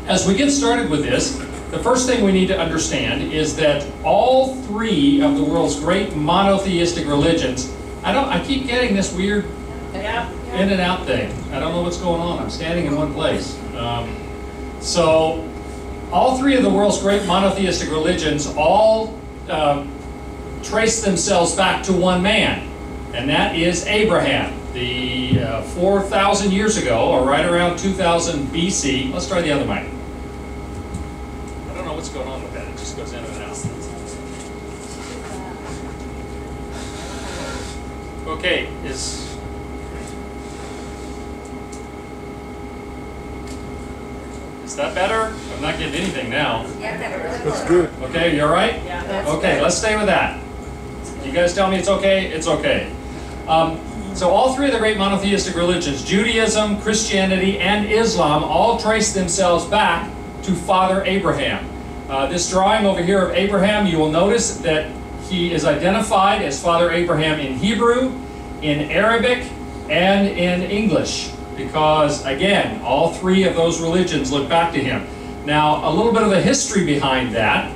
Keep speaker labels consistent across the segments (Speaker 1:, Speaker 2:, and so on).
Speaker 1: As we get started with this, the first thing we need to understand is that all three of the world's great monotheistic religions, I keep getting this weird in and out thing. I don't know what's going on. I'm standing in one place. So all three of the world's great monotheistic religions all trace themselves back to one man, and that is Abraham. The 4,000 years ago, or right around 2000 BC. Let's try the other mic. I don't know what's going on with that. It just goes in and out. Okay, is that better? I'm not getting anything now.
Speaker 2: That's good.
Speaker 1: Okay, you all right?
Speaker 3: Yeah.
Speaker 1: Okay, let's stay with that. You guys tell me it's okay? It's okay. So all three of the great monotheistic religions, Judaism, Christianity, and Islam, all trace themselves back to Father Abraham. This drawing over here of Abraham, you will notice that he is identified as Father Abraham in Hebrew, in Arabic, and in English, because, again, all three of those religions look back to him. Now, a little bit of the history behind that.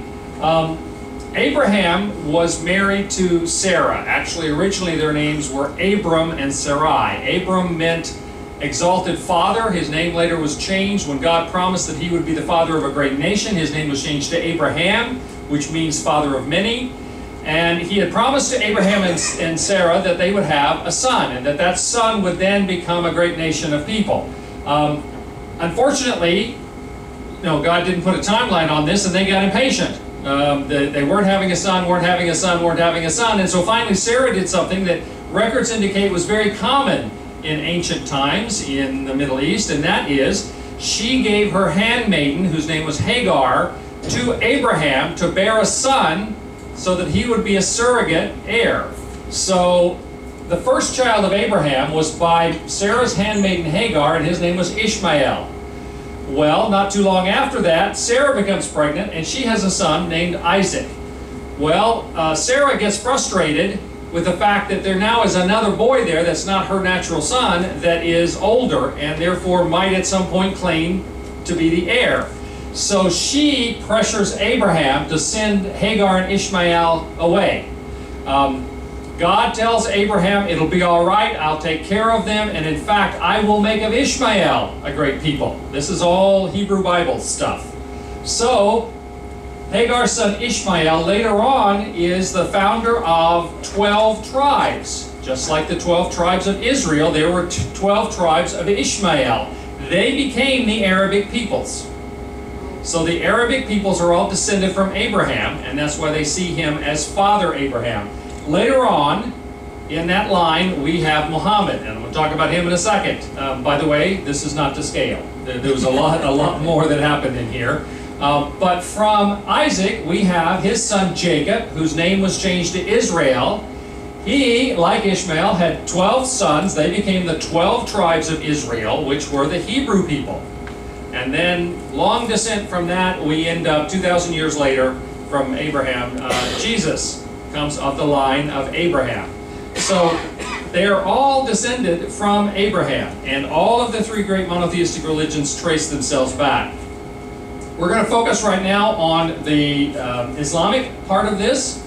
Speaker 1: Abraham was married to Sarah. Actually, originally their names were Abram and Sarai. Abram meant exalted father. His name later was changed when God promised that he would be the father of a great nation. His name was changed to Abraham, which means father of many. And he had promised to Abraham and Sarah that they would have a son, and that son would then become a great nation of people. Unfortunately, God didn't put a timeline on this, and they got impatient. They weren't having a son, and so finally Sarah did something that records indicate was very common in ancient times in the Middle East, and that is she gave her handmaiden, whose name was Hagar, to Abraham to bear a son so that he would be a surrogate heir. So the first child of Abraham was by Sarah's handmaiden Hagar, and his name was Ishmael. Well, not too long after that, Sarah becomes pregnant, and she has a son named Isaac. Well, Sarah gets frustrated with the fact that there now is another boy there that's not her natural son, that is older, and therefore might at some point claim to be the heir. So she pressures Abraham to send Hagar and Ishmael away. God tells Abraham, it'll be all right, I'll take care of them, and in fact, I will make of Ishmael a great people. This is all Hebrew Bible stuff. So, Hagar's son Ishmael later on is the founder of 12 tribes. Just like the 12 tribes of Israel, there were 12 tribes of Ishmael. They became the Arabic peoples. So the Arabic peoples are all descended from Abraham, and that's why they see him as Father Abraham. Later on, in that line, we have Muhammad, and I'm going to talk about him in a second. By the way, this is not to scale. There was a lot more that happened in here. But from Isaac, we have his son Jacob, whose name was changed to Israel. He, like Ishmael, had 12 sons. They became the 12 tribes of Israel, which were the Hebrew people. And then, long descent from that, we end up 2,000 years later from Abraham. Jesus comes of the line of Abraham. So they are all descended from Abraham, and all of the three great monotheistic religions trace themselves back. We're going to focus right now on the Islamic part of this,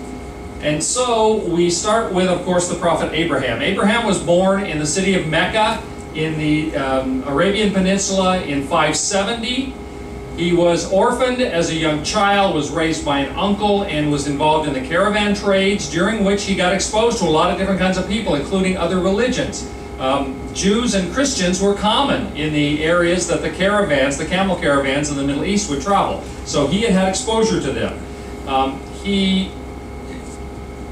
Speaker 1: and so we start with, of course, the prophet Abraham. Abraham was born in the city of Mecca in the Arabian Peninsula in 570. He was orphaned as a young child, was raised by an uncle, and was involved in the caravan trades, during which he got exposed to a lot of different kinds of people, including other religions. Jews and Christians were common in the areas that the camel caravans in the Middle East would travel. So he had exposure to them.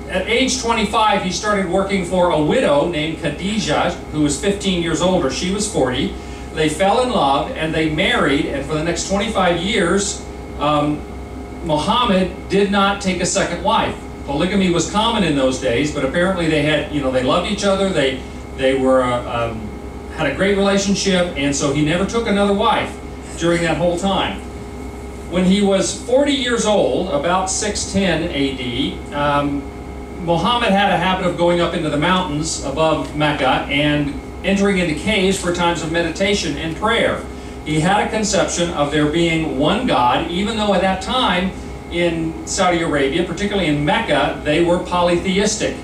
Speaker 1: At age 25, he started working for a widow named Khadijah, who was 15 years older. She was 40. They fell in love and they married, and for the next 25 years, Muhammad did not take a second wife. Polygamy was common in those days, but apparently they loved each other. They had a great relationship, and so he never took another wife during that whole time. When he was 40 years old, about 610 AD, Muhammad had a habit of going up into the mountains above Mecca and entering into caves for times of meditation and prayer. he had a conception of there being one God, even though at that time in Saudi Arabia, particularly in Mecca, they were polytheistic.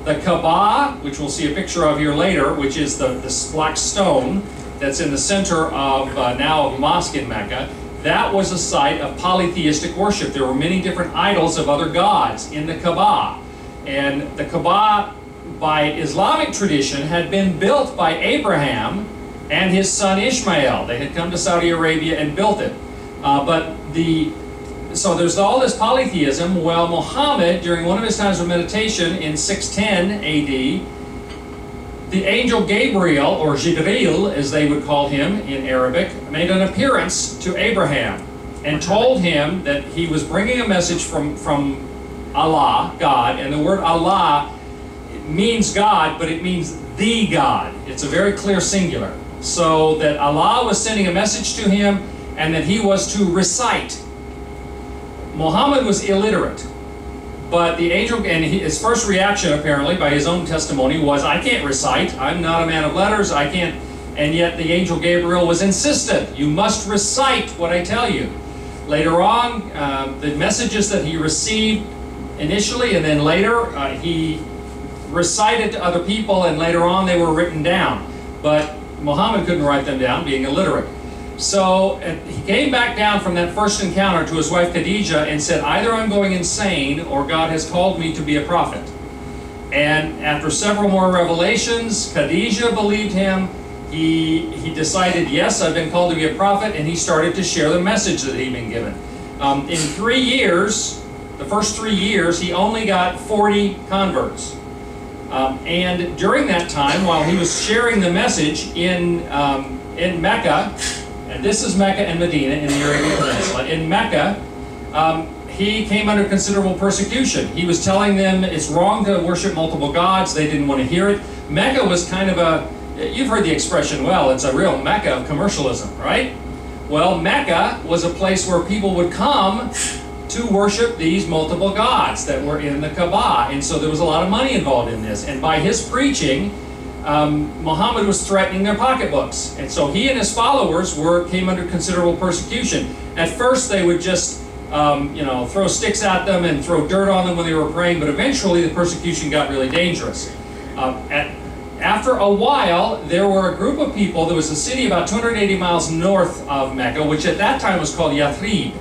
Speaker 1: The Kaaba, which we'll see a picture of here later, which is this black stone that's in the center of now of a mosque in Mecca, that was a site of polytheistic worship. There were many different idols of other gods in the Kaaba. And the Kaaba, by Islamic tradition, had been built by Abraham and his son Ishmael. They had come to Saudi Arabia and built it. So there's all this polytheism. Well, Muhammad, during one of his times of meditation in 610 AD, the angel Gabriel, or Jibril as they would call him in Arabic, made an appearance to Abraham and told him that he was bringing a message from Allah, God, and the word Allah means God, but it means the God. It's a very clear singular. So that Allah was sending a message to him and that he was to recite. Muhammad was illiterate, but the angel, and his first reaction apparently by his own testimony was, I can't recite, I'm not a man of letters, I can't, and yet the angel Gabriel was insistent, you must recite what I tell you. Later on, the messages that he received initially and then later, he recited to other people, and later on they were written down, but Muhammad couldn't write them down, being illiterate. So he came back down from that first encounter to his wife Khadijah and said, either I'm going insane or God has called me to be a prophet. And after several more revelations, Khadijah believed him. He decided, yes, I've been called to be a prophet, and he started to share the message that he'd been given. In 3 years, the first 3 years, he only got 40 converts. And during that time, while he was sharing the message in Mecca, and this is Mecca and Medina in the Arabian Peninsula. In Mecca, he came under considerable persecution. He was telling them it's wrong to worship multiple gods. They didn't want to hear it. Mecca was kind of you've heard the expression, well, it's a real Mecca of commercialism, right? Well, Mecca was a place where people would come to worship these multiple gods that were in the Kaaba. And so there was a lot of money involved in this. And by his preaching, Muhammad was threatening their pocketbooks, and so he and his followers came under considerable persecution. At first, they would just, throw sticks at them and throw dirt on them when they were praying, but eventually the persecution got really dangerous. After a while, there were a group of people. There was a city about 280 miles north of Mecca, which at that time was called Yathrib.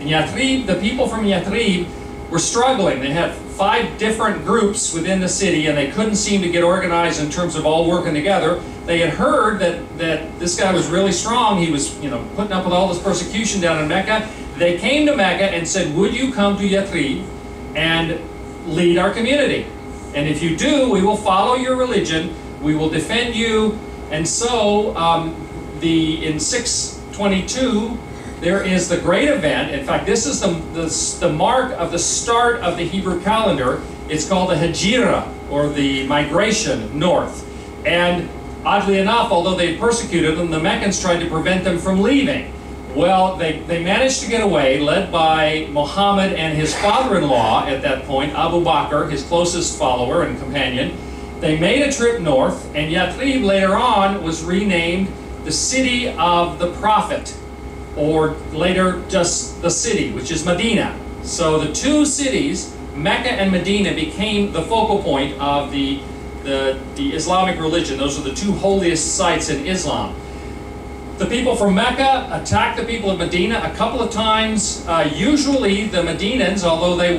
Speaker 1: And Yathrib, the people from Yathrib were struggling. They had 5 different groups within the city, and they couldn't seem to get organized in terms of all working together. They had heard that this guy was really strong. He was, putting up with all this persecution down in Mecca. They came to Mecca and said, would you come to Yathrib and lead our community? And if you do, we will follow your religion. We will defend you. And so, in 622, there is the great event. In fact, this is the mark of the start of the Hebrew calendar. It's called the Hijrah, or the migration north. And oddly enough, although they persecuted them, the Meccans tried to prevent them from leaving. Well, they managed to get away, led by Muhammad and his father-in-law at that point, Abu Bakr, his closest follower and companion. They made a trip north, and Yathrib later on was renamed the City of the Prophet, or later just the city, which is Medina. So the two cities, Mecca and Medina, became the focal point of the Islamic religion. Those are the two holiest sites in Islam. The people from Mecca attacked the people of Medina a couple of times. Usually the Medinans, although they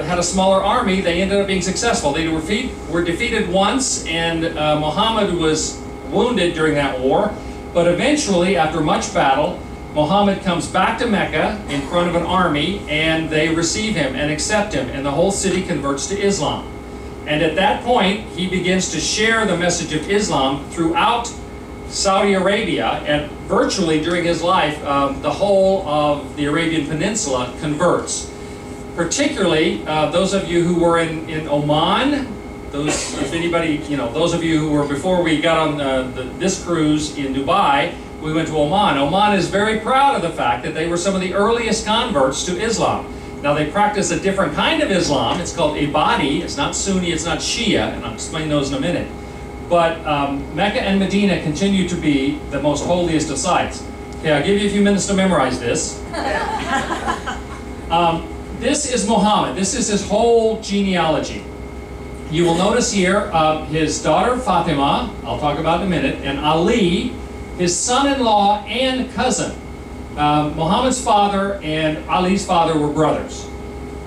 Speaker 1: had a smaller army, they ended up being successful. They were defeated once, and Muhammad was wounded during that war. But eventually, after much battle, Muhammad comes back to Mecca in front of an army, and they receive him and accept him, and the whole city converts to Islam. And at that point, he begins to share the message of Islam throughout Saudi Arabia, and virtually during his life, the whole of the Arabian Peninsula converts. Particularly, those of you who were in Oman, those of you who were before we got on this cruise in Dubai, we went to Oman. Oman is very proud of the fact that they were some of the earliest converts to Islam. Now they practice a different kind of Islam. It's called Ibadi. It's not Sunni, it's not Shia, and I'll explain those in a minute. But Mecca and Medina continue to be the most holiest of sites. Okay, I'll give you a few minutes to memorize this. This is Muhammad. This is his whole genealogy. You will notice here his daughter Fatima, I'll talk about in a minute, and Ali, his son-in-law and cousin. Muhammad's father and Ali's father were brothers.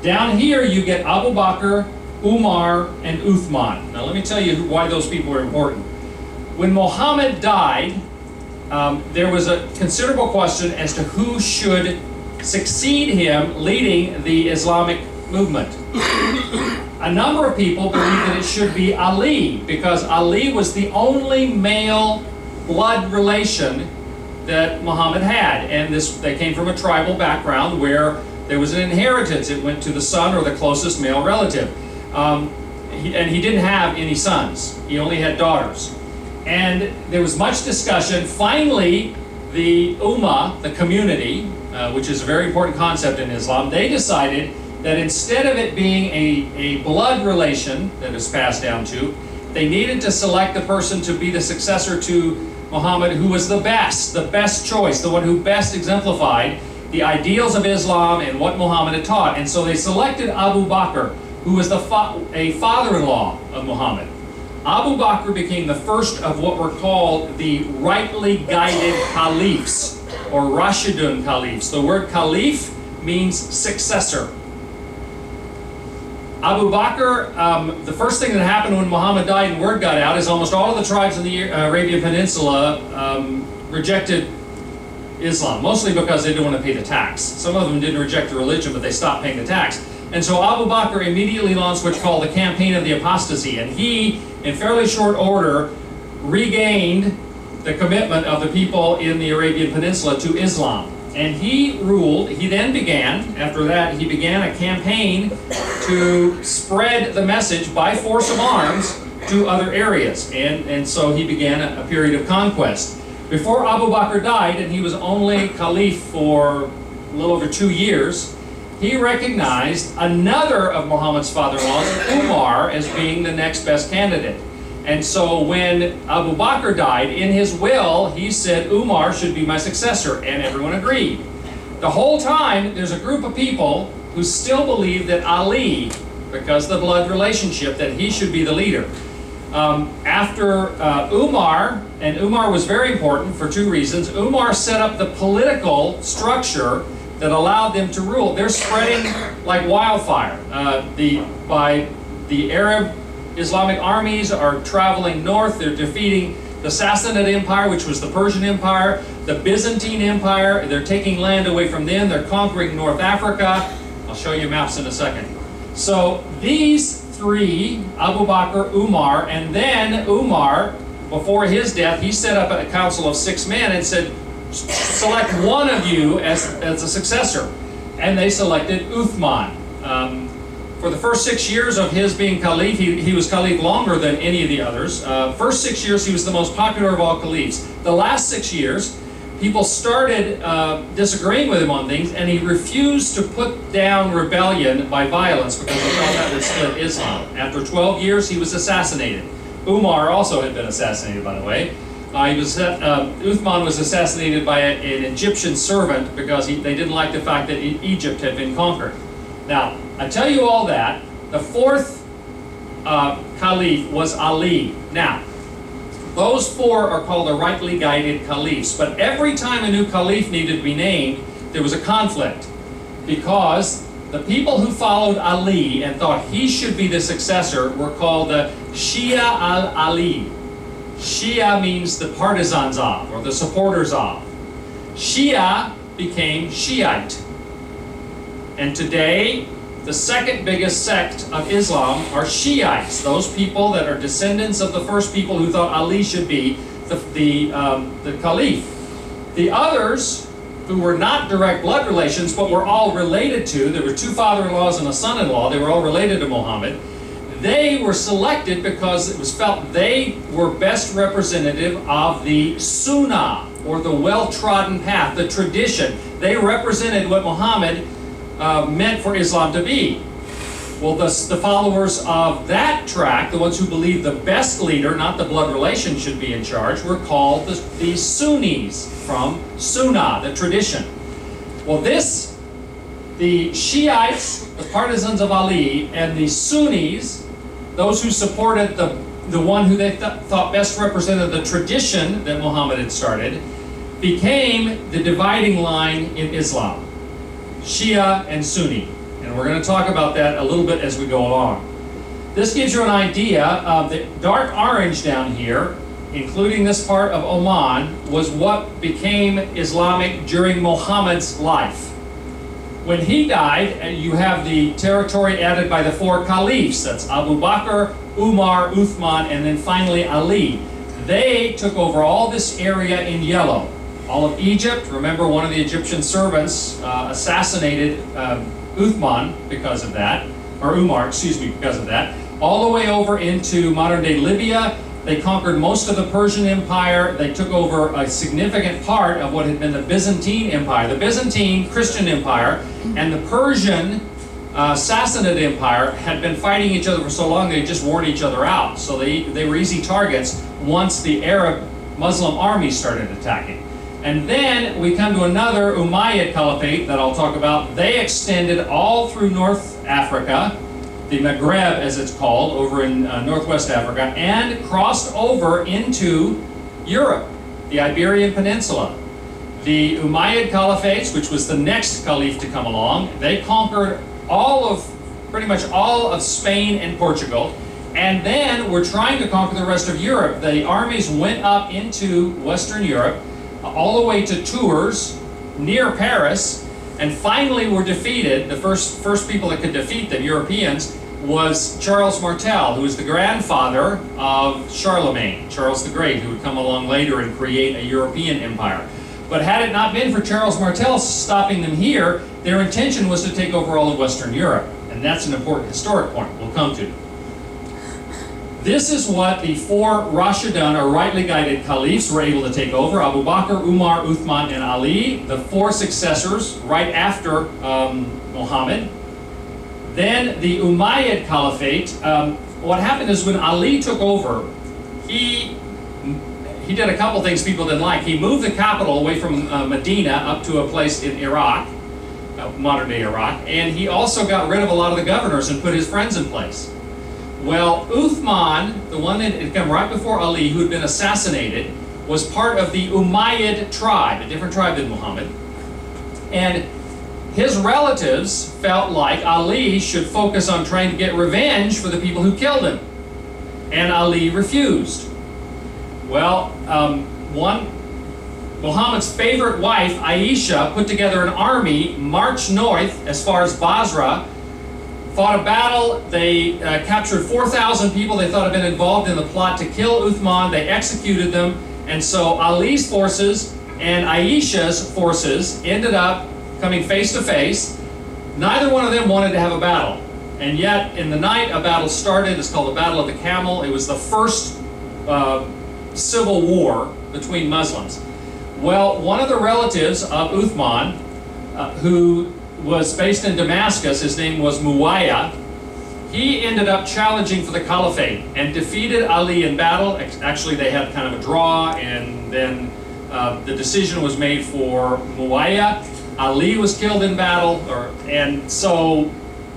Speaker 1: Down here you get Abu Bakr, Umar, and Uthman. Now let me tell you why those people are important. When Muhammad died, there was a considerable question as to who should succeed him leading the Islamic movement. A number of people believe that it should be Ali, because Ali was the only male blood relation that Muhammad had, and they came from a tribal background where there was an inheritance. It went to the son or the closest male relative. And he didn't have any sons. He only had daughters. And there was much discussion. Finally, the Ummah, the community, which is a very important concept in Islam, they decided that instead of it being a blood relation that is passed down to, they needed to select the person to be the successor to Muhammad who was the best choice, the one who best exemplified the ideals of Islam and what Muhammad had taught. And so they selected Abu Bakr, who was a father-in-law of Muhammad. Abu Bakr became the first of what were called the rightly guided caliphs, or Rashidun caliphs. The word caliph means successor. Abu Bakr, the first thing that happened when Muhammad died and word got out is almost all of the tribes in the Arabian Peninsula rejected Islam, mostly because they didn't want to pay the tax. Some of them didn't reject the religion, but they stopped paying the tax. And so Abu Bakr immediately launched what's called the Campaign of the Apostasy, and he, in fairly short order, regained the commitment of the people in the Arabian Peninsula to Islam. And he ruled, after that, he began a campaign to spread the message by force of arms to other areas. And so he began a period of conquest. Before Abu Bakr died, and he was only caliph for a little over 2 years, he recognized another of Muhammad's father-in-laws, Umar, as being the next best candidate. And so when Abu Bakr died, in his will, he said, Umar should be my successor, and everyone agreed. The whole time, there's a group of people who still believe that Ali, because of the blood relationship, that he should be the leader. After Umar, and Umar was very important for 2 reasons, Umar set up the political structure that allowed them to rule. They're spreading like wildfire. The Arab Islamic armies are traveling north. They're defeating the Sassanid Empire, which was the Persian Empire, the Byzantine Empire. They're taking land away from them. They're conquering North Africa. I'll show you maps in a second. So these 3, Abu Bakr, Umar, and then Umar, before his death, he set up a council of 6 men and said, select one of you as a successor. And they selected Uthman. For the first 6 years of his being caliph, he was caliph longer than any of the others. First 6 years, he was the most popular of all caliphs. The last 6 years, people started disagreeing with him on things, and he refused to put down rebellion by violence because he thought that would split Islam. After 12 years, he was assassinated. Umar also had been assassinated, by the way. Uthman was assassinated by an Egyptian servant because they didn't like the fact that Egypt had been conquered. Now, I tell you all that. The 4th caliph was Ali. Now, those 4 are called the rightly guided caliphs. But every time a new caliph needed to be named, there was a conflict, because the people who followed Ali and thought he should be the successor were called the Shia al-Ali. Shia means the partisans of, or the supporters of. Shia became Shiite. And today, the second biggest sect of Islam are Shiites, those people that are descendants of the first people who thought Ali should be the caliph. The others, who were not direct blood relations, but were all related to, there were 2 father-in-laws and a son-in-law, they were all related to Muhammad. They were selected because it was felt they were best representative of the Sunnah, or the well-trodden path, the tradition. They represented what Muhammad meant for Islam to be. Well, the followers of that track, the ones who believed the best leader, not the blood relation, should be in charge, were called the Sunnis, from Sunnah, the tradition. Well, the Shiites, the partisans of Ali, and the Sunnis, those who supported the one who they thought best represented the tradition that Muhammad had started, became the dividing line in Islam. Shia and Sunni. And we're going to talk about that a little bit as we go along. This gives you an idea of the dark orange down here, including this part of Oman, was what became Islamic during Muhammad's life. When he died, you have the territory added by the 4 caliphs. That's Abu Bakr, Umar, Uthman, and then finally Ali. They took over all this area in yellow. All of Egypt. Remember, one of the Egyptian servants assassinated Uthman because of that, or Umar, excuse me, because of that. All the way over into modern-day Libya. They conquered most of the Persian Empire. They took over a significant part of what had been the Byzantine Empire. The Byzantine Christian Empire and the Persian Sassanid Empire had been fighting each other for so long they just worn each other out. So they were easy targets once the Arab Muslim armies started attacking. And then we come to another Umayyad Caliphate that I'll talk about. They extended all through North Africa, the Maghreb as it's called, over in Northwest Africa, and crossed over into Europe, the Iberian Peninsula. The Umayyad Caliphates, which was the next caliph to come along, they conquered pretty much all of Spain and Portugal, and then were trying to conquer the rest of Europe. The armies went up into Western Europe, all the way to Tours, near Paris, and finally were defeated. The first people that could defeat them, Europeans, was Charles Martel, who was the grandfather of Charlemagne, Charles the Great, who would come along later and create a European empire. But had it not been for Charles Martel stopping them here, their intention was to take over all of Western Europe. And that's an important historic point we'll come to. This is what the 4 Rashidun, or rightly guided caliphs, were able to take over. Abu Bakr, Umar, Uthman, and Ali, the 4 successors right after Muhammad. Then the Umayyad Caliphate, what happened is when Ali took over, he did a couple things people didn't like. He moved the capital away from Medina up to a place in Iraq, modern-day Iraq, and he also got rid of a lot of the governors and put his friends in place. Well, Uthman, the one that had come right before Ali, who had been assassinated, was part of the Umayyad tribe, a different tribe than Muhammad. And his relatives felt like Ali should focus on trying to get revenge for the people who killed him. And Ali refused. Well, Muhammad's favorite wife, Aisha, put together an army, marched north as far as Basra, fought a battle. They captured 4,000 people they thought had been involved in the plot to kill Uthman. They executed them. And so Ali's forces and Aisha's forces ended up coming face to face. Neither one of them wanted to have a battle. And yet, in the night, a battle started. It's called the Battle of the Camel. It was the first civil war between Muslims. Well, one of the relatives of Uthman, who was based in Damascus, his name was Muawiyah, he ended up challenging for the caliphate and defeated Ali in battle. Actually, they had kind of a draw, and then the decision was made for Muawiyah. Ali was killed in battle, and so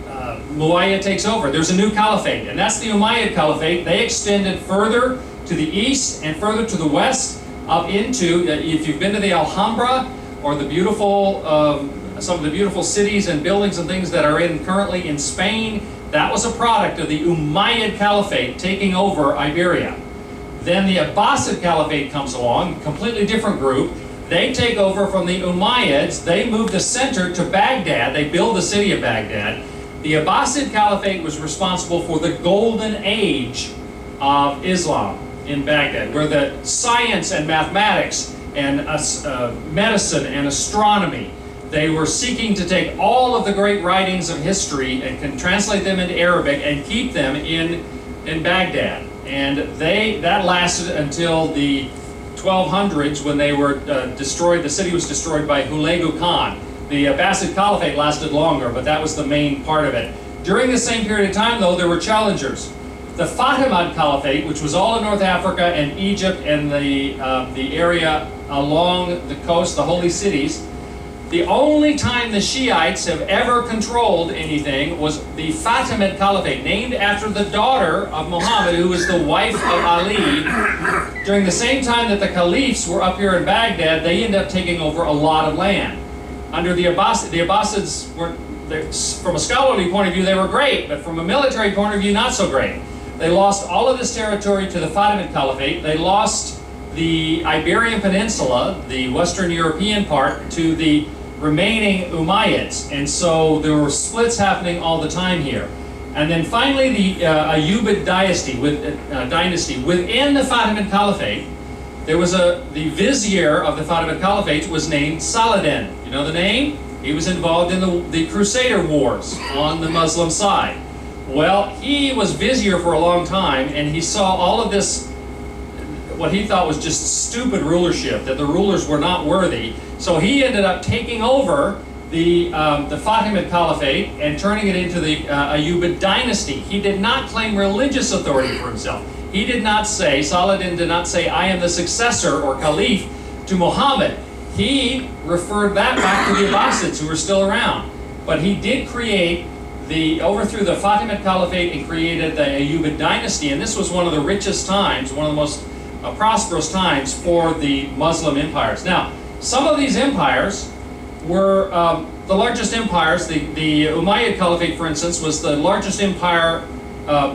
Speaker 1: Muawiyah takes over. There's a new caliphate, and that's the Umayyad Caliphate. They extended further to the east and further to the west, up into, if you've been to the Alhambra, or the beautiful, some of the beautiful cities and buildings and things that are currently in Spain, that was a product of the Umayyad Caliphate taking over Iberia. Then the Abbasid Caliphate comes along, completely different group. They take over from the Umayyads. They move the center to Baghdad. They build the city of Baghdad. The Abbasid Caliphate was responsible for the golden age of Islam in Baghdad, where the science and mathematics and medicine and astronomy, they were seeking to take all of the great writings of history and can translate them into Arabic and keep them in Baghdad. And that lasted until the 1200s, when they were destroyed. The city was destroyed by Hulagu Khan. The Abbasid Caliphate lasted longer, but that was the main part of it. During the same period of time, though, there were challengers. The Fatimid Caliphate, which was all in North Africa and Egypt and the area along the coast, the holy cities, the only time the Shiites have ever controlled anything was the Fatimid Caliphate, named after the daughter of Muhammad, who was the wife of Ali. During the same time that the caliphs were up here in Baghdad, they ended up taking over a lot of land. Under the Abbasids were, from a scholarly point of view, they were great, but from a military point of view, not so great. They lost all of this territory to the Fatimid Caliphate. They lost the Iberian Peninsula, the Western European part, to the remaining Umayyads. And so there were splits happening all the time here. And then finally the Ayyubid dynasty. Within the Fatimid Caliphate, there was the vizier of the Fatimid Caliphate was named Saladin. You know the name? He was involved in the Crusader Wars on the Muslim side. Well, he was vizier for a long time, and he saw all of this, what he thought was just stupid rulership, that the rulers were not worthy. So he ended up taking over the Fatimid Caliphate and turning it into the Ayyubid dynasty. He did not claim religious authority for himself. He did not say, Saladin did not say, I am the successor or caliph to Muhammad. He referred that back to the Abbasids, who were still around. But he did overthrew the Fatimid Caliphate and created the Ayyubid dynasty, and this was one of the richest times, one of the most prosperous times for the Muslim empires. Now, some of these empires were the largest empires. The Umayyad Caliphate, for instance, was the largest empire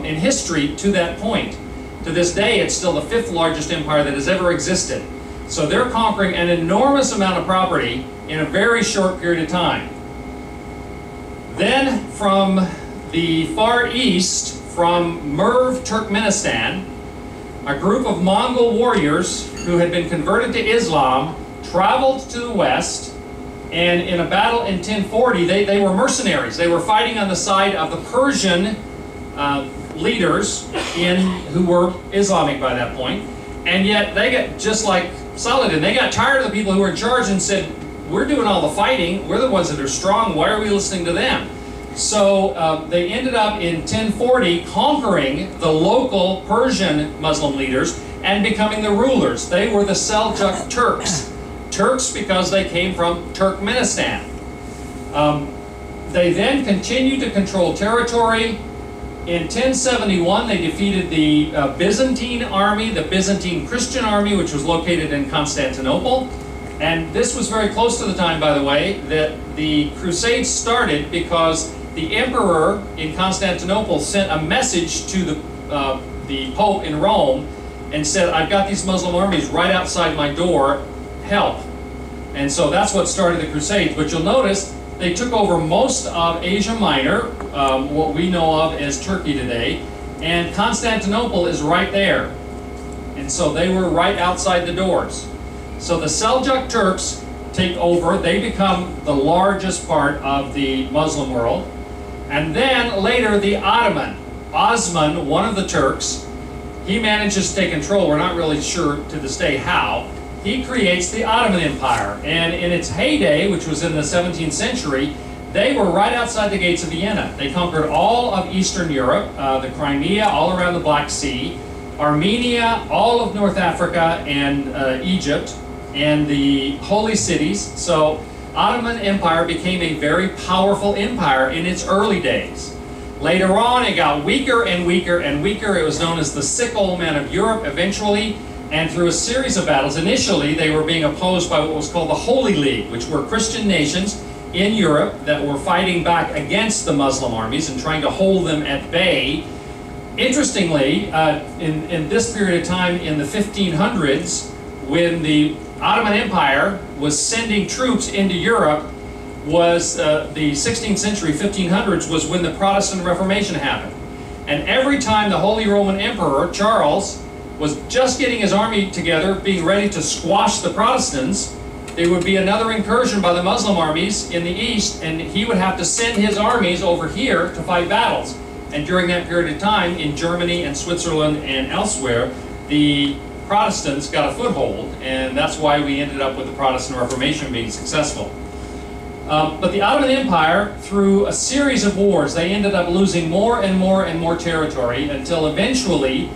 Speaker 1: in history to that point. To this day, it's still the 5th largest empire that has ever existed. So they're conquering an enormous amount of property in a very short period of time. Then from the Far East, from Merv, Turkmenistan, a group of Mongol warriors who had been converted to Islam traveled to the west, and in a battle in 1040, they were mercenaries. They were fighting on the side of the Persian leaders who were Islamic by that point, and yet they got, just like Saladin, they got tired of the people who were in charge and said, we're doing all the fighting, we're the ones that are strong, why are we listening to them? So they ended up in 1040 conquering the local Persian Muslim leaders and becoming the rulers. They were the Seljuk Turks. Turks because they came from Turkmenistan. They then continued to control territory. In 1071, they defeated the Byzantine army, the Byzantine Christian army, which was located in Constantinople. And this was very close to the time, by the way, that the Crusades started because the emperor in Constantinople sent a message to the Pope in Rome and said, I've got these Muslim armies right outside my door, help. And so that's what started the Crusades. But you'll notice they took over most of Asia Minor, what we know of as Turkey today, and Constantinople is right there. And so they were right outside the doors. So the Seljuk Turks take over. They become the largest part of the Muslim world. And then later the Osman, one of the Turks, he manages to take control. We're not really sure to this day how. He creates the Ottoman Empire. And in its heyday, which was in the 17th century, they were right outside the gates of Vienna. They conquered all of Eastern Europe, the Crimea, all around the Black Sea, Armenia, all of North Africa, and Egypt, and the holy cities. So Ottoman Empire became a very powerful empire in its early days. Later on, it got weaker and weaker and weaker. It was known as the sick old man of Europe eventually, and through a series of battles. Initially, they were being opposed by what was called the Holy League, which were Christian nations in Europe that were fighting back against the Muslim armies and trying to hold them at bay. Interestingly, in this period of time in the 1500s, when the Ottoman Empire was sending troops into Europe, was the 16th century, 1500s, was when the Protestant Reformation happened. And every time the Holy Roman Emperor, Charles, was just getting his army together, being ready to squash the Protestants, there would be another incursion by the Muslim armies in the east, and he would have to send his armies over here to fight battles. And during that period of time, in Germany and Switzerland and elsewhere, the Protestants got a foothold, and that's why we ended up with the Protestant Reformation being successful. But the Ottoman Empire, through a series of wars, they ended up losing more and more and more territory until eventually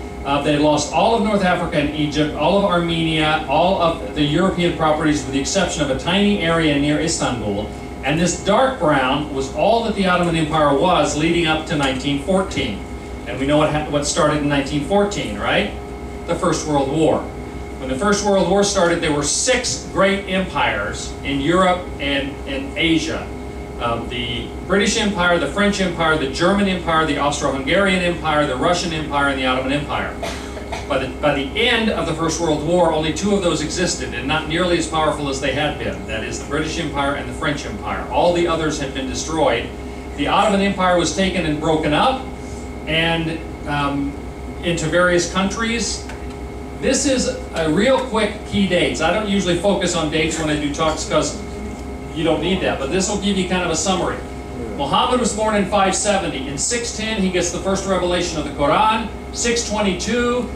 Speaker 1: they lost all of North Africa and Egypt, all of Armenia, all of the European properties with the exception of a tiny area near Istanbul. And this dark brown was all that the Ottoman Empire was leading up to 1914. And we know what started in 1914, right? The First World War. When the First World War started, there were 6 great empires in Europe and in Asia. The British Empire, the French Empire, the German Empire, the Austro-Hungarian Empire, the Russian Empire, and the Ottoman Empire. By the end of the First World War, only 2 of those existed, and not nearly as powerful as they had been. That is, the British Empire and the French Empire. All the others had been destroyed. The Ottoman Empire was taken and broken up, and into various countries. This is a real quick key dates. I don't usually focus on dates when I do talks because you don't need that, but this will give you kind of a summary. Muhammad was born in 570. In 610, he gets the first revelation of the Quran. 622,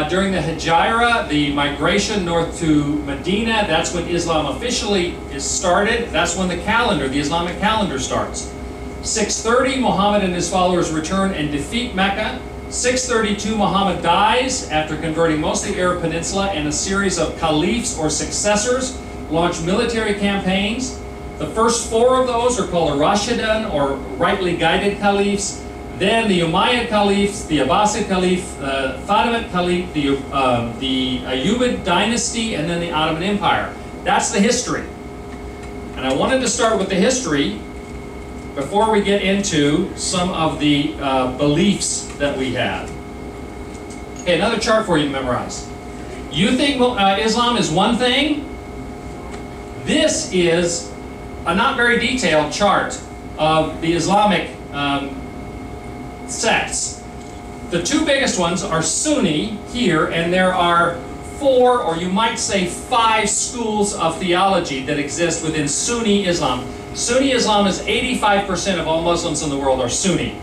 Speaker 1: during the Hijra, the migration north to Medina, that's when Islam officially is started. That's when the Islamic calendar starts. 630, Muhammad and his followers return and defeat Mecca. 632, Muhammad dies after converting most of the Arab Peninsula, and a series of caliphs or successors launch military campaigns. The first 4 of those are called the Rashidun, or rightly guided caliphs. Then the Umayyad caliphs, the Abbasid caliph, the Fatimid caliph, the Ayyubid dynasty, and then the Ottoman Empire. That's the history. And I wanted to start with the history before we get into some of the beliefs that we have. Okay, another chart for you to memorize. You think Islam is one thing? This is a not very detailed chart of the Islamic sects. The 2 biggest ones are Sunni here, and there are 4, or you might say 5 schools of theology that exist within Sunni Islam. Sunni Islam is 85% of all Muslims in the world are Sunni.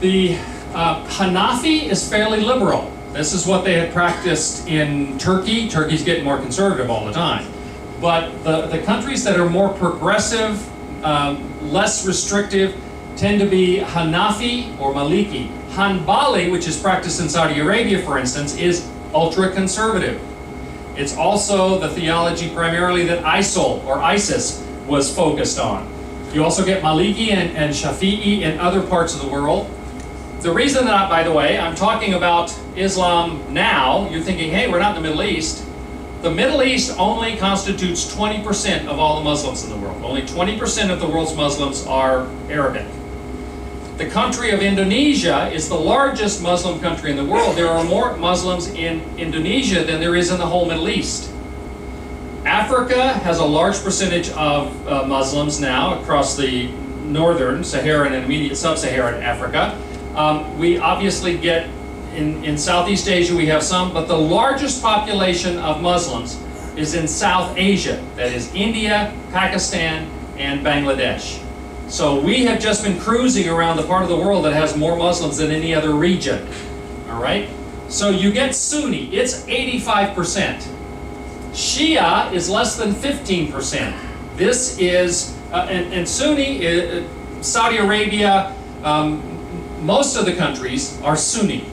Speaker 1: The Hanafi is fairly liberal. This is what they had practiced in Turkey. Turkey's getting more conservative all the time. But the countries that are more progressive, less restrictive, tend to be Hanafi or Maliki. Hanbali, which is practiced in Saudi Arabia, for instance, is ultra-conservative. It's also the theology primarily that ISIL or ISIS was focused on. You also get Maliki and Shafi'i in other parts of the world. The reason that, by the way, I'm talking about Islam now, you're thinking, hey, we're not in the Middle East. The Middle East only constitutes 20% of all the Muslims in the world. Only 20% of the world's Muslims are Arabic. The country of Indonesia is the largest Muslim country in the world. There are more Muslims in Indonesia than there is in the whole Middle East. Africa has a large percentage of Muslims now across the northern Saharan and immediate sub-Saharan Africa. We obviously get, in Southeast Asia we have some, but the largest population of Muslims is in South Asia. That is India, Pakistan, and Bangladesh. So we have just been cruising around the part of the world that has more Muslims than any other region. All right? So you get Sunni, it's 85%. Shia is less than 15%. This is, and Sunni, Saudi Arabia, most of the countries are Sunni.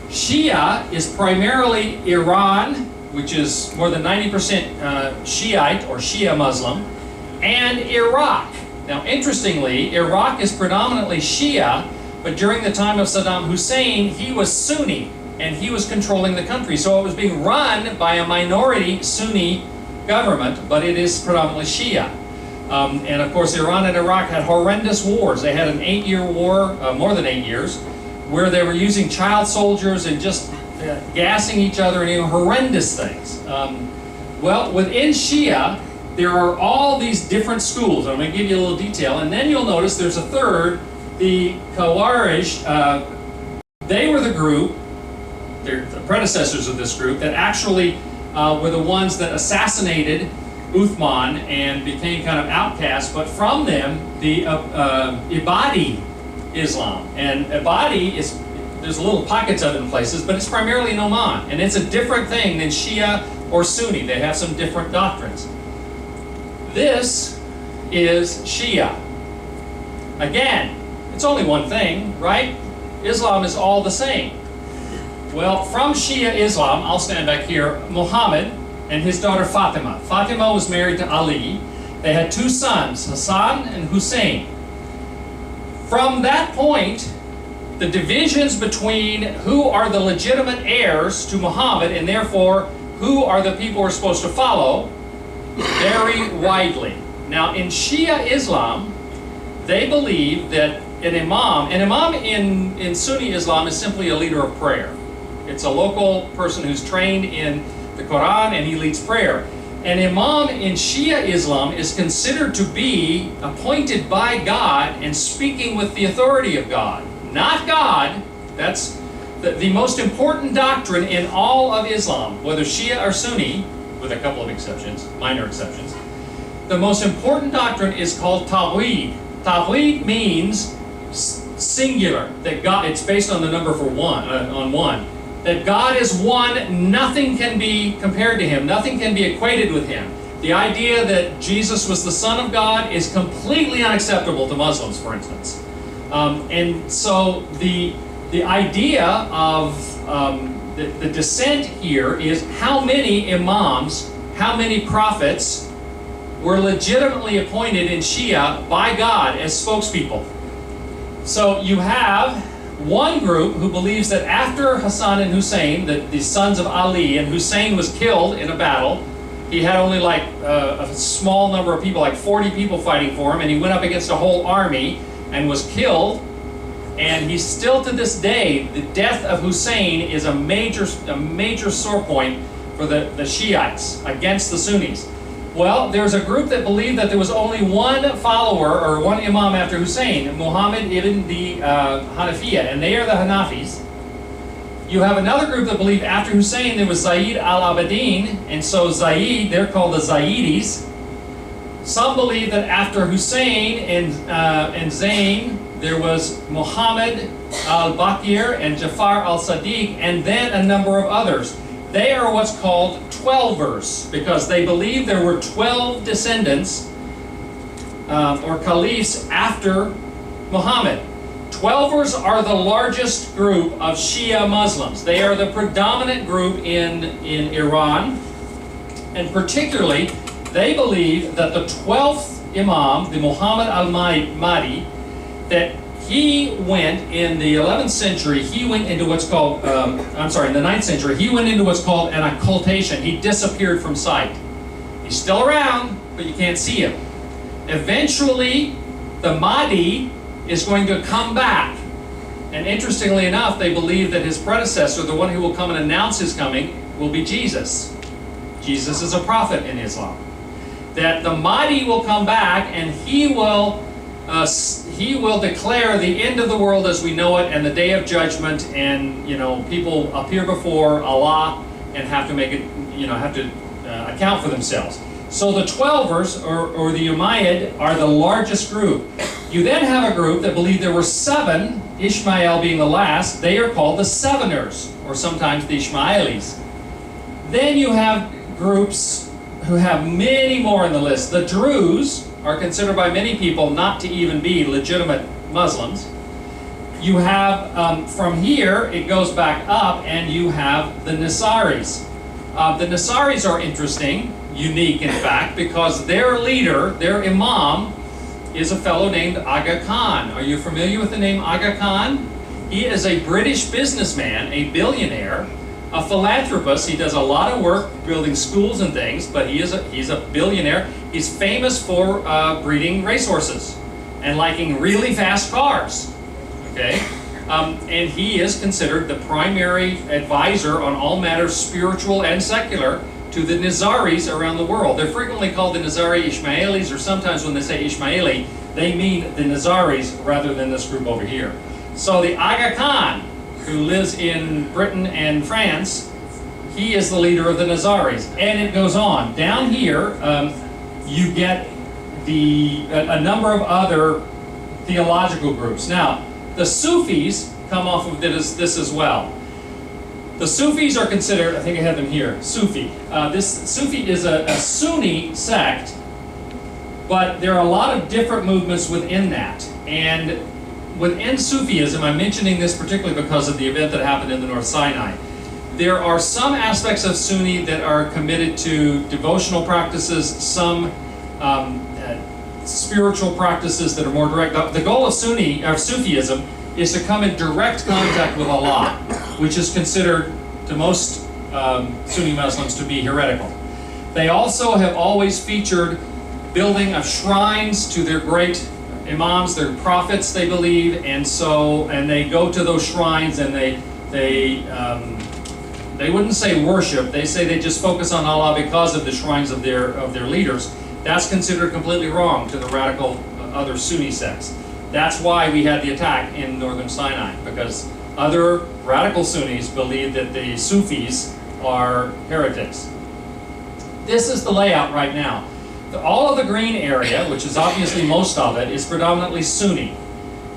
Speaker 1: Shia is primarily Iran, which is more than 90% Shiite or Shia Muslim, and Iraq. Now, interestingly, Iraq is predominantly Shia, but during the time of Saddam Hussein, he was Sunni, and he was controlling the country. So it was being run by a minority Sunni government, but it is predominantly Shia. And of course, Iran and Iraq had horrendous wars. They had an 8-year war, more than 8 years, where they were using child soldiers and just gassing each other and doing horrendous things. Well, within Shia, there are all these different schools. I'm going to give you a little detail, and then you'll notice there's a third, the Khawarij. They were the group, they're the predecessors of this group, that actually were the ones that assassinated Uthman and became kind of outcasts, but from them, the Ibadi Islam. And Ibadi is, there's little pockets of it in places, but it's primarily in Oman. And it's a different thing than Shia or Sunni. They have some different doctrines. This is Shia. Again, it's only one thing, right? Islam is all the same. Well, from Shia Islam, I'll stand back here, Muhammad and his daughter Fatima. Fatima was married to Ali. They had two sons, Hassan and Hussein. From that point, the divisions between who are the legitimate heirs to Muhammad and therefore who are the people we're supposed to follow vary widely. Now, in Shia Islam, they believe that an imam in Sunni Islam is simply a leader of prayer. It's a local person who's trained in the Quran and he leads prayer. An imam in Shia Islam is considered to be appointed by God and speaking with the authority of God. Not God. That's the most important doctrine in all of Islam, whether Shia or Sunni, with a couple of exceptions, minor exceptions. The most important doctrine is called Tawheed. Tawheed means singular, that God, it's based on the number for one. That God is one, nothing can be compared to him, nothing can be equated with him. The idea that Jesus was the Son of God is completely unacceptable to Muslims, for instance. And so the idea of the dissent here is how many imams, how many prophets were legitimately appointed in Shia by God as spokespeople. So you have one group who believes that after Hassan and Hussein, the sons of Ali, and Hussein was killed in a battle, he had only like a small number of people, like 40 people fighting for him, and he went up against a whole army and was killed. And he's still to this day, the death of Hussein is a major sore point for the Shiites against the Sunnis. Well, there's a group that believed that there was only one follower or one imam after Hussein, Muhammad ibn the Hanafiya, and they are the Hanafis. You have another group that believed after Hussein there was Zayd al-Abidin, and so Zayd, they're called the Zaydis. Some believe that after Hussein and Zayn, there was Muhammad al-Baqir and Jafar al-Sadiq, and then a number of others. They are what's called Twelvers, because they believe there were 12 descendants or caliphs after Muhammad. Twelvers are the largest group of Shia Muslims. They are the predominant group in Iran, and particularly they believe that the 12th Imam, the Muhammad al-Mahdi, that he went in the 11th century, he went into what's called, in the 9th century, he went into what's called an occultation. He disappeared from sight. He's still around, but you can't see him. Eventually, the Mahdi is going to come back. And interestingly enough, they believe that his predecessor, the one who will come and announce his coming, will be Jesus. Jesus is a prophet in Islam. That the Mahdi will come back and he will declare the end of the world as we know it and the day of judgment, and people appear before Allah and have to make it, account for themselves. So the Twelvers or the Umayyad are the largest group. You then have a group that believe there were 7, Ishmael being the last. They are called the Seveners, or sometimes the Ismailis. Then you have groups who have many more in the list. The Druze are considered by many people not to even be legitimate Muslims. You have, from here, it goes back up, and you have the Nasaris. The Nasaris are interesting, unique in fact, because their leader, their imam, is a fellow named Aga Khan. Are you familiar with the name Aga Khan? He is a British businessman, a billionaire, a philanthropist. He does a lot of work building schools and things, but he's a billionaire. He's famous for breeding racehorses and liking really fast cars. Okay? And he is considered the primary advisor on all matters spiritual and secular to the Nizaris around the world. They're frequently called the Nizari Ismailis, or sometimes when they say Ismaili, they mean the Nizaris rather than this group over here. So the Aga Khan, who lives in Britain and France, he is the leader of the Nizaris. And it goes on. Down here, you get a number of other theological groups. Now, the Sufis come off of this as well. The Sufis are considered, I think I have them here, Sufi. This Sufi is a Sunni sect But there are a lot of different movements within that. And within Sufism, I'm mentioning this particularly because of the event that happened in the North Sinai. There are some aspects of Sunni that are committed to devotional practices, some spiritual practices that are more direct. The goal of Sufism is to come in direct contact with Allah, which is considered to most Sunni Muslims to be heretical. They also have always featured building of shrines to their great imams, their prophets, they believe, and they go to those shrines and they wouldn't say worship. They say they just focus on Allah because of the shrines of their leaders. That's considered completely wrong to the radical other Sunni sects. That's why we had the attack in northern Sinai, because other radical Sunnis believe that the Sufis are heretics. This is the layout right now. All of the green area, which is obviously most of it, is predominantly Sunni.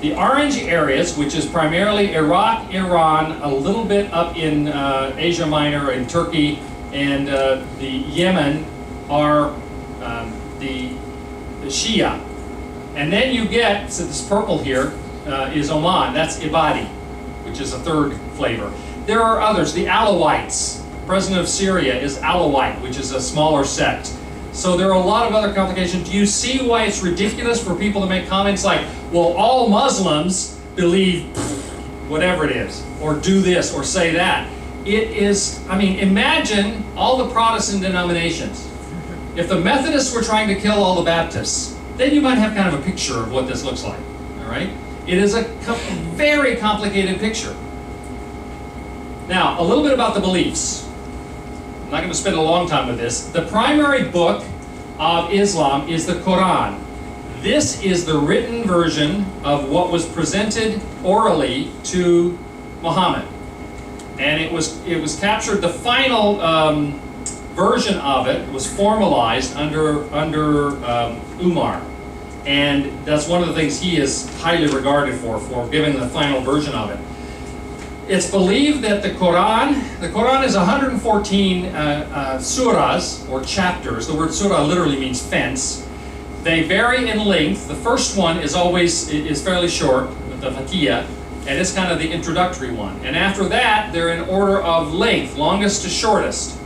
Speaker 1: The orange areas, which is primarily Iraq, Iran, a little bit up in Asia Minor and Turkey, and the Yemen are the Shia. And then you get, so this purple here is Oman, that's Ibadi, which is a third flavor. There are others, the Alawites. The president of Syria is Alawite, which is a smaller sect. So there are a lot of other complications. Do you see why it's ridiculous for people to make comments like, well, all Muslims believe whatever it is, or do this, or say that? It is, I mean, imagine all the Protestant denominations. If the Methodists were trying to kill all the Baptists, then you might have kind of a picture of what this looks like, all right? It is a very complicated picture. Now, a little bit about the beliefs. I'm not going to spend a long time with this. The primary book of Islam is the Quran. This is the written version of what was presented orally to Muhammad. And it was captured, the final version of it was formalized under Umar. And that's one of the things he is highly regarded for giving the final version of it. It's believed that the Quran is 114 surahs, or chapters. The word surah literally means fence. They vary in length. The first one is fairly short, with the Fatihah, and it's kind of the introductory one. And after that, they're in order of length, longest to shortest,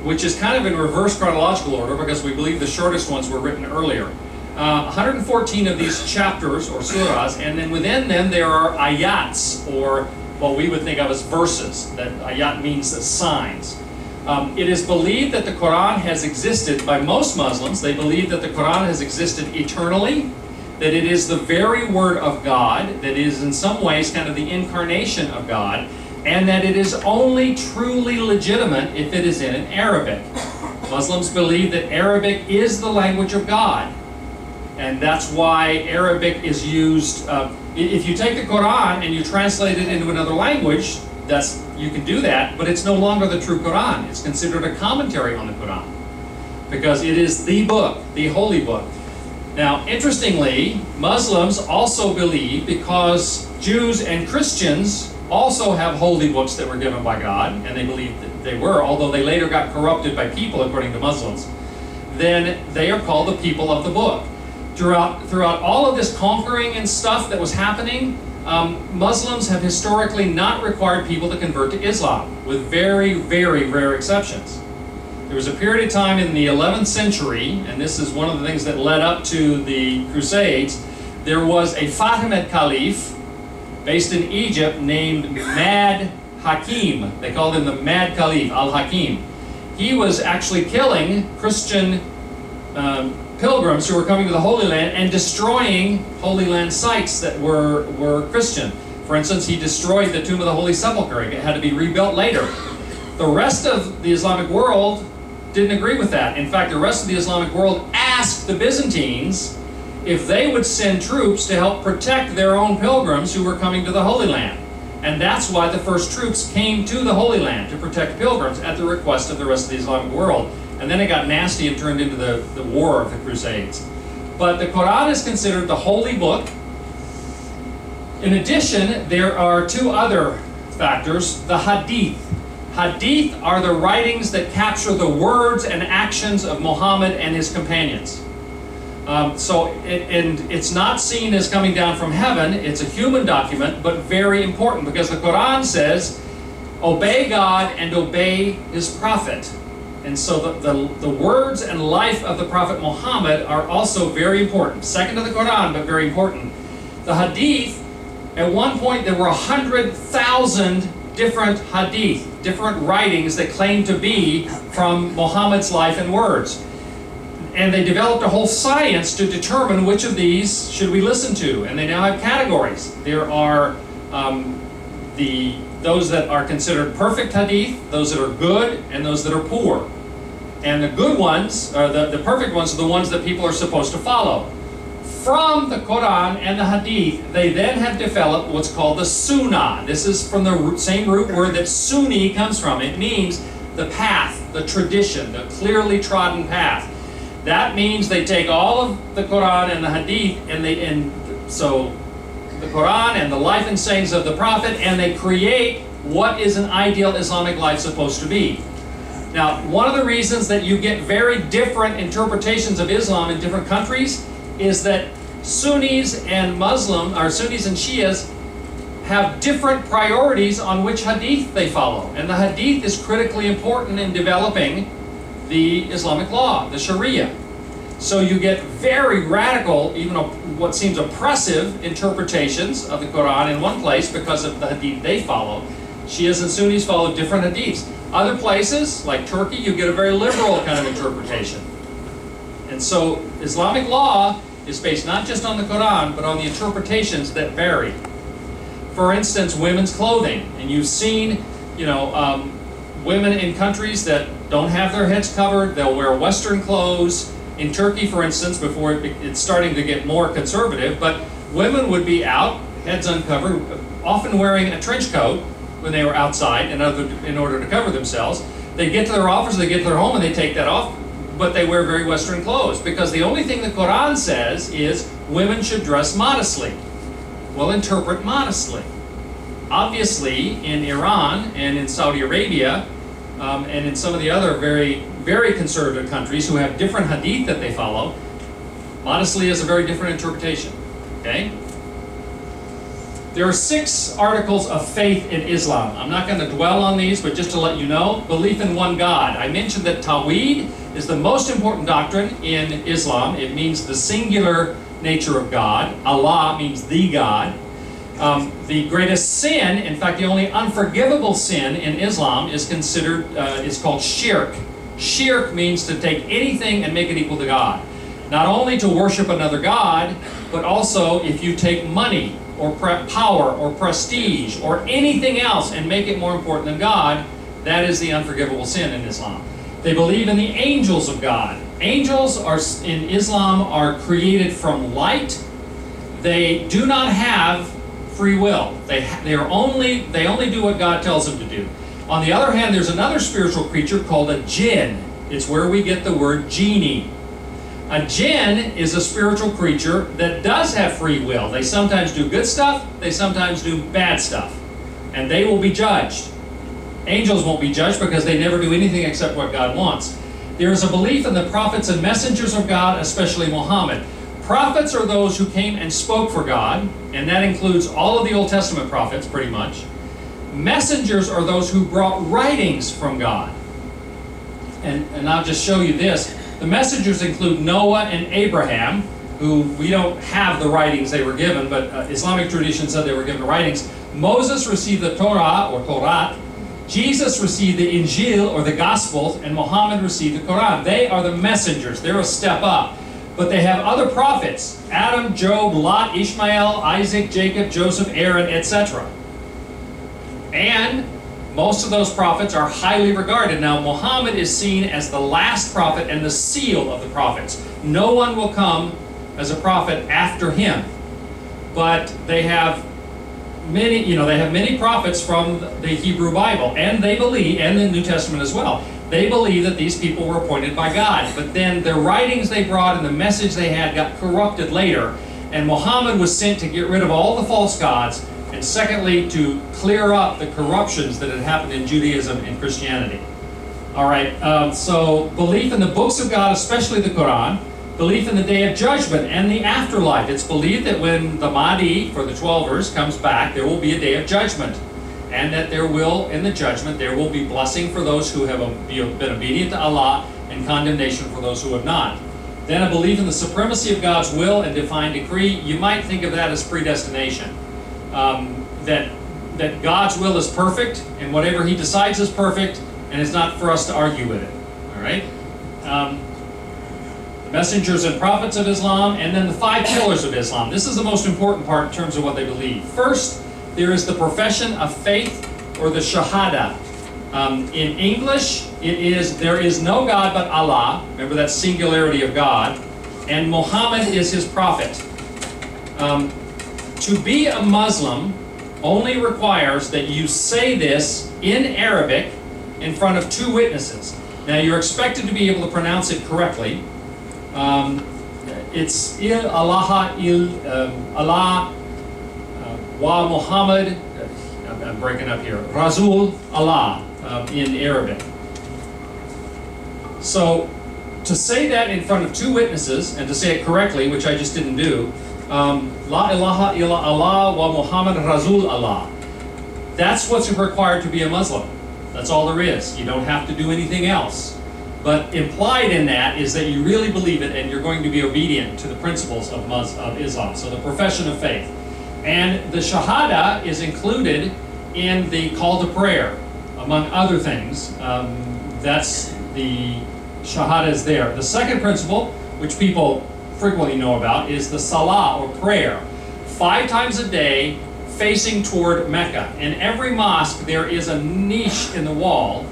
Speaker 1: which is kind of in reverse chronological order because we believe the shortest ones were written earlier. 114 of these chapters, or surahs, and then within them there are ayats, or what we would think of as verses. That ayat means signs. It is believed that the Quran has existed by most Muslims. They believe that the Quran has existed eternally, that it is the very word of God, that it is in some ways kind of the incarnation of God, and that it is only truly legitimate if it is in Arabic. Muslims believe that Arabic is the language of God, and that's why Arabic is used. If you take the Quran and you translate it into another language, you can do that, but it's no longer the true Quran. It's considered a commentary on the Quran because it is the book, the holy book. Now, interestingly, Muslims also believe, because Jews and Christians also have holy books that were given by God, and they believe that they were, although they later got corrupted by people according to Muslims, then they are called the people of the book. Throughout all of this conquering and stuff that was happening, Muslims have historically not required people to convert to Islam, with very, very rare exceptions. There was a period of time in the 11th century, and this is one of the things that led up to the Crusades. There was a Fatimid Caliph based in Egypt named Mad Hakim. They called him the Mad Caliph, Al-Hakim. He was actually killing Christian pilgrims who were coming to the Holy Land and destroying Holy Land sites that were Christian. For instance, he destroyed the Tomb of the Holy Sepulchre. It had to be rebuilt later. The rest of the Islamic world didn't agree with that. In fact, the rest of the Islamic world asked the Byzantines if they would send troops to help protect their own pilgrims who were coming to the Holy Land. And that's why the first troops came to the Holy Land, to protect pilgrims at the request of the rest of the Islamic world. And then it got nasty and turned into the war of the Crusades. But the Quran is considered the holy book. In addition, there are two other factors. The Hadith. Hadith are the writings that capture the words and actions of Muhammad and his companions. And it's not seen as coming down from heaven. It's a human document, but very important, because the Quran says, obey God and obey His prophet. And so the words and life of the Prophet Muhammad are also very important. Second to the Quran, but very important. The Hadith, at one point there were 100,000 different Hadith, different writings that claimed to be from Muhammad's life and words. And they developed a whole science to determine which of these should we listen to. And they now have categories. There are those that are considered perfect Hadith, those that are good, and those that are poor. And the good ones, or the perfect ones, are the ones that people are supposed to follow. From the Quran and the Hadith, they then have developed what's called the Sunnah. This is from the same root word that Sunni comes from. It means the path, the tradition, the clearly trodden path. That means they take all of the Quran and the Hadith, so the Quran and the life and sayings of the Prophet, and they create what is an ideal Islamic life supposed to be. Now, one of the reasons that you get very different interpretations of Islam in different countries is that Sunnis and Sunnis and Shias have different priorities on which Hadith they follow. And the Hadith is critically important in developing the Islamic law, the Sharia. So you get very radical, even what seems oppressive interpretations of the Quran in one place because of the Hadith they follow. Shias and Sunnis follow different Hadiths. Other places, like Turkey, you get a very liberal kind of interpretation. And so Islamic law is based not just on the Quran, but on the interpretations that vary. For instance, women's clothing. And you've seen, women in countries that don't have their heads covered, they'll wear Western clothes. In Turkey, for instance, before it's starting to get more conservative, but women would be out, heads uncovered, often wearing a trench coat when they were outside in order to cover themselves. They get to their office, they get to their home, and they take that off, but they wear very Western clothes, because the only thing the Quran says is women should dress modestly. Well, interpret modestly. Obviously, in Iran and in Saudi Arabia, and in some of the other very, very conservative countries who have different hadith that they follow, modestly is a very different interpretation. Okay? There are 6 articles of faith in Islam. I'm not going to dwell on these, but just to let you know, belief in one God. I mentioned that Tawhid is the most important doctrine in Islam. It means the singular nature of God. Allah means the God. The greatest sin, in fact, the only unforgivable sin in Islam is called shirk. Shirk means to take anything and make it equal to God. Not only to worship another God, but also if you take money or power or prestige or anything else and make it more important than God, that is the unforgivable sin in Islam. They believe in the angels of God. Angels in Islam are created from light. They do not have free will. They only do what God tells them to do. On the other hand, there's another spiritual creature called a jinn. It's where we get the word genie. A jinn is a spiritual creature that does have free will. They sometimes do good stuff, they sometimes do bad stuff, and they will be judged. Angels won't be judged because they never do anything except what God wants. There is a belief in the prophets and messengers of God, especially Muhammad. Prophets are those who came and spoke for God, and that includes all of the Old Testament prophets, pretty much. Messengers are those who brought writings from God. And I'll just show you this. The messengers include Noah and Abraham, who we don't have the writings they were given, but Islamic tradition said they were given the writings. Moses received the Torah, or Torah. Jesus received the Injil, or the Gospels, and Muhammad received the Quran. They are the messengers. They're a step up. But they have other prophets: Adam, Job, Lot, Ishmael, Isaac, Jacob, Joseph, Aaron, etc. And most of those prophets are highly regarded. Now, Muhammad is seen as the last prophet and the seal of the prophets. No one will come as a prophet after him. But they have many prophets from the Hebrew Bible, and they believe, and the New Testament as well. They believe that these people were appointed by God. But then the writings they brought and the message they had got corrupted later, and Muhammad was sent to get rid of all the false gods, and secondly, to clear up the corruptions that had happened in Judaism and Christianity. All right, so belief in the books of God, especially the Quran, Belief in the Day of Judgment and the afterlife. It's believed that when the Mahdi, for the 12ers, comes back, there will be a day of judgment. And that there will, in the judgment, there will be blessing for those who have been obedient to Allah and condemnation for those who have not. Then a belief in the supremacy of God's will and divine decree. You might think of that as predestination. That God's will is perfect, and whatever He decides is perfect, and it's not for us to argue with it. All right? The messengers and prophets of Islam, and then the 5 pillars of Islam. This is the most important part in terms of what they believe. First, there is the profession of faith, or the Shahada. In English, it is, there is no God but Allah. Remember that singularity of God. And Muhammad is his prophet. To be a Muslim only requires that you say this in Arabic in front of 2 witnesses. Now you're expected to be able to pronounce it correctly. It's Allah wa Muhammad, I'm breaking up here, Rasul Allah in Arabic. So to say that in front of 2 witnesses and to say it correctly, which I just didn't do, La ilaha illa Allah wa Muhammad Rasul Allah. That's what's required to be a Muslim. That's all there is. You don't have to do anything else. But implied in that is that you really believe it and you're going to be obedient to the principles of Islam. So the profession of faith. And the Shahada is included in the call to prayer, among other things. That's the Shahada is there. The second principle, which people frequently know about, is the Salah, or prayer. 5 times a day, facing toward Mecca. In every mosque, there is a niche in the wall,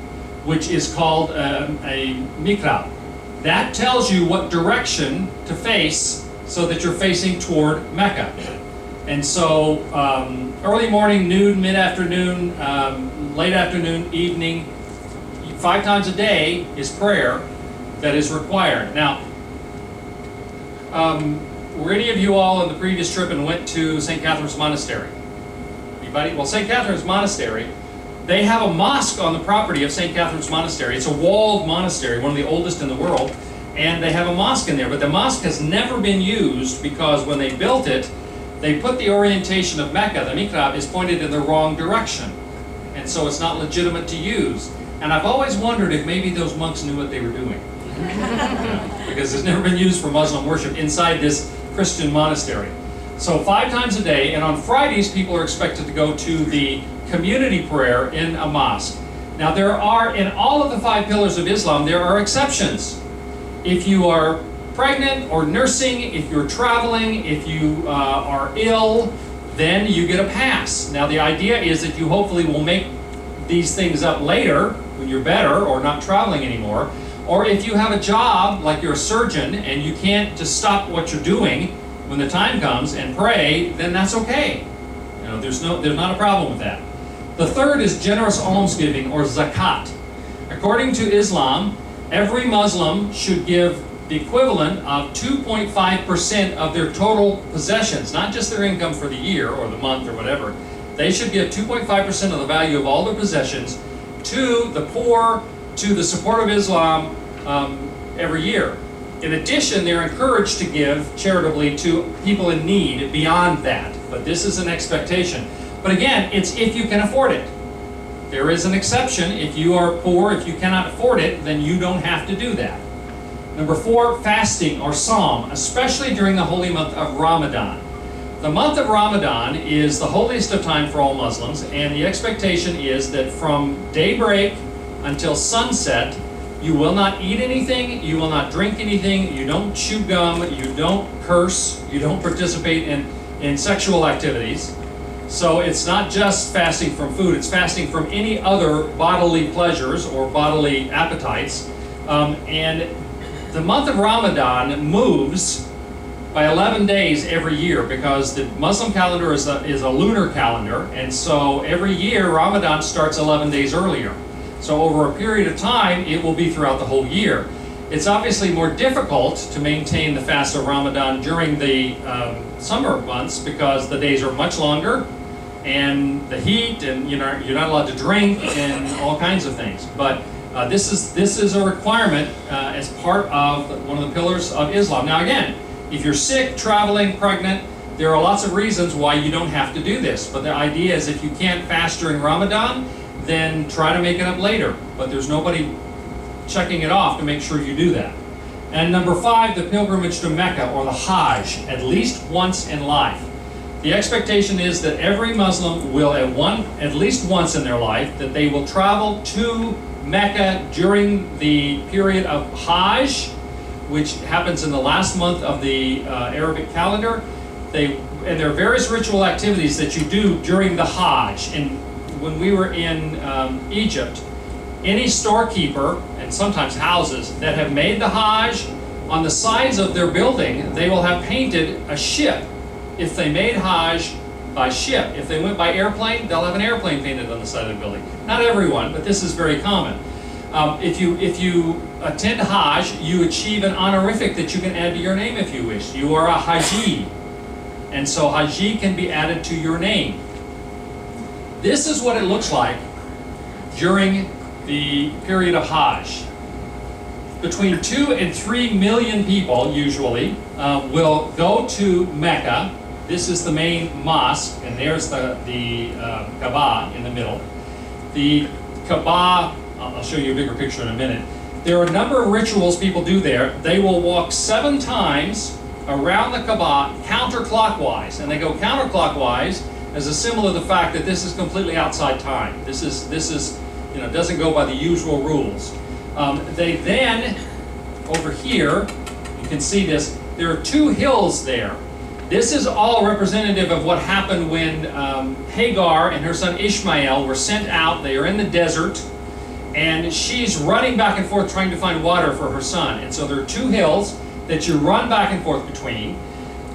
Speaker 1: which is called a mihrab. That tells you what direction to face so that you're facing toward Mecca. And so early morning, noon, mid-afternoon, late afternoon, evening, 5 times a day is prayer that is required. Now, were any of you all on the previous trip and went to St. Catherine's Monastery? Anybody? Well, St. Catherine's Monastery, they have a mosque on the property of St. Catherine's Monastery. It's a walled monastery, one of the oldest in the world, and they have a mosque in there. But the mosque has never been used because when they built it, they put the orientation of Mecca, the mihrab, is pointed in the wrong direction. And so it's not legitimate to use. And I've always wondered if maybe those monks knew what they were doing. Because it's never been used for Muslim worship inside this Christian monastery. So 5 times a day, and on Fridays people are expected to go to the community prayer in a mosque. Now there are, in all of the 5 pillars of Islam, there are exceptions. If you are pregnant or nursing, if you're traveling, if you are ill, then you get a pass. Now the idea is that you hopefully will make these things up later when you're better or not traveling anymore. Or if you have a job, like you're a surgeon, and you can't just stop what you're doing when the time comes and pray, then that's okay. You know, there's not a problem with that. The third is generous almsgiving, or zakat. According to Islam, every Muslim should give the equivalent of 2.5% of their total possessions, not just their income for the year or the month or whatever. They should give 2.5% of the value of all their possessions to the poor, to the support of Islam every year. In addition, they're encouraged to give charitably to people in need beyond that. But this is an expectation. But again, it's if you can afford it. There is an exception. If you are poor, if you cannot afford it, then you don't have to do that. Number 4, fasting or psalm, especially during the holy month of Ramadan. The month of Ramadan is the holiest of time for all Muslims, and the expectation is that from daybreak until sunset, you will not eat anything, you will not drink anything, you don't chew gum, you don't curse, you don't participate in sexual activities. So it's not just fasting from food, it's fasting from any other bodily pleasures or bodily appetites. And the month of Ramadan moves by 11 days every year because the Muslim calendar is a lunar calendar, and so every year Ramadan starts 11 days earlier. So over a period of time, it will be throughout the whole year. It's obviously more difficult to maintain the fast of Ramadan during the summer months because the days are much longer and the heat, and you're not allowed to drink and all kinds of things. But This is a requirement as part of one of the pillars of Islam. Now again, if you're sick, traveling, pregnant, there are lots of reasons why you don't have to do this. But the idea is if you can't fast during Ramadan, then try to make it up later. But there's nobody checking it off to make sure you do that. And number 5, the pilgrimage to Mecca, or the Hajj, at least once in life. The expectation is that every Muslim will at least once in their life, that they will travel to Mecca during the period of Hajj, which happens in the last month of the Arabic calendar. And there are various ritual activities that you do during the Hajj. And when we were in Egypt, any storekeeper, and sometimes houses, that have made the Hajj, on the sides of their building, they will have painted a ship. If they made Hajj by ship, if they went by airplane, they'll have an airplane painted on the side of the building. Not everyone, but this is very common. If you attend Hajj, you achieve an honorific that you can add to your name if you wish. You are a Haji. And so Haji can be added to your name. This is what it looks like during the period of Hajj. Between 2 and 3 million people, usually, will go to Mecca. This is the main mosque, and there's the Kaaba in the middle. The Kaaba, I'll show you a bigger picture in a minute. There are a number of rituals people do there. They will walk 7 times around the Kaaba counterclockwise, and they go counterclockwise as a symbol of the fact that this is completely outside time. This is doesn't go by the usual rules. They then, over here, you can see this, there are 2 hills there. This is all representative of what happened when Hagar and her son Ishmael were sent out. They are in the desert, and she's running back and forth trying to find water for her son. And so there are 2 hills that you run back and forth between.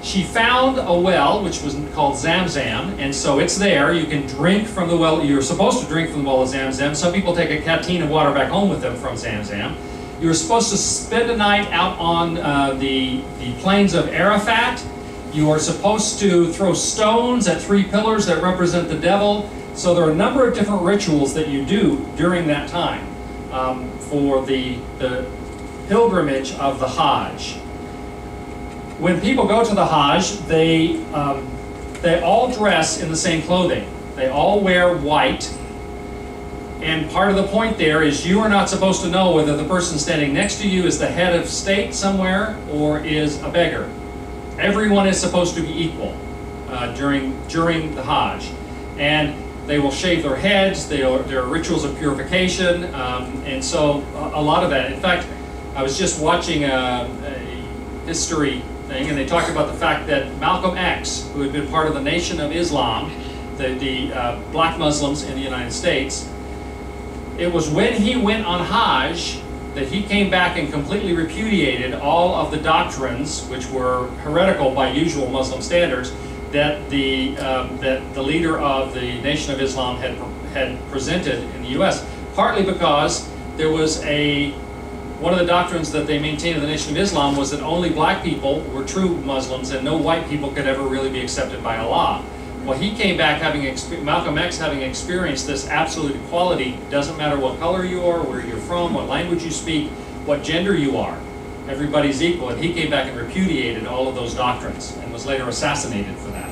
Speaker 1: She found a well, which was called Zamzam, and so it's there. You can drink from the well. You're supposed to drink from the well of Zamzam. Some people take a canteen of water back home with them from Zamzam. You're supposed to spend a night out on the plains of Arafat. You are supposed to throw stones at 3 pillars that represent the devil. So there are a number of different rituals that you do during that time for the pilgrimage of the Hajj. When people go to the Hajj, they all dress in the same clothing. They all wear white. And part of the point there is you are not supposed to know whether the person standing next to you is the head of state somewhere or is a beggar. Everyone is supposed to be equal during the Hajj. And they will shave their heads. There are rituals of purification. And so a lot of that. In fact, I was just watching a history thing, and they talked about the fact that Malcolm X, who had been part of the Nation of Islam, the black Muslims in the United States, it was when he went on Hajj that he came back and completely repudiated all of the doctrines, which were heretical by usual Muslim standards, that the leader of the Nation of Islam had presented in the U.S. Partly because there was one of the doctrines that they maintained in the Nation of Islam was that only black people were true Muslims and no white people could ever really be accepted by Allah. Well, he came back Malcolm X having experienced this absolute equality. Doesn't matter what color you are, where you're from, what language you speak, what gender you are. Everybody's equal. And he came back and repudiated all of those doctrines and was later assassinated for that.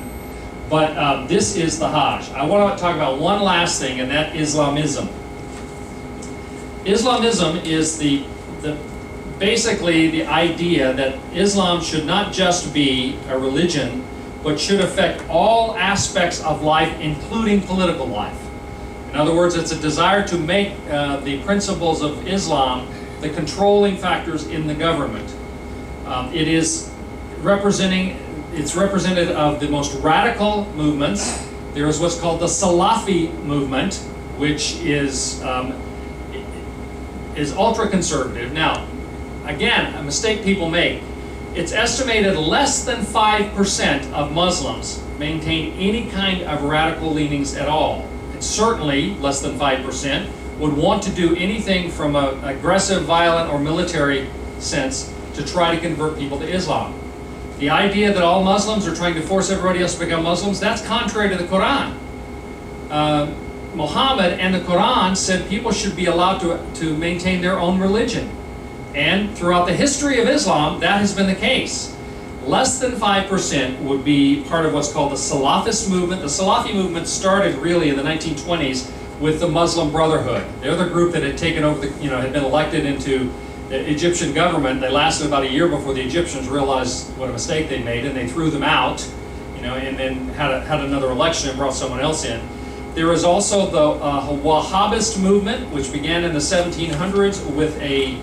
Speaker 1: But this is the Hajj. I want to talk about one last thing, and that Islamism. Islamism is basically the idea that Islam should not just be a religion, but should affect all aspects of life, including political life. In other words, it's a desire to make the principles of Islam the controlling factors in the government. It's representative of the most radical movements. There is what's called the Salafi movement, which is ultra-conservative. Now, again, a mistake people make. It's estimated less than 5% of Muslims maintain any kind of radical leanings at all. And certainly, less than 5% would want to do anything from an aggressive, violent, or military sense to try to convert people to Islam. The idea that all Muslims are trying to force everybody else to become Muslims, that's contrary to the Quran. Muhammad and the Quran said people should be allowed to maintain their own religion. And throughout the history of Islam, that has been the case. Less than 5% would be part of what's called the Salafist movement. The Salafi movement started really in the 1920s with the Muslim Brotherhood. They're the group that had taken over had been elected into the Egyptian government. They lasted about a year before the Egyptians realized what a mistake they made, and they threw them out, and then had another election and brought someone else in. There is also the Wahhabist movement, which began in the 1700s with a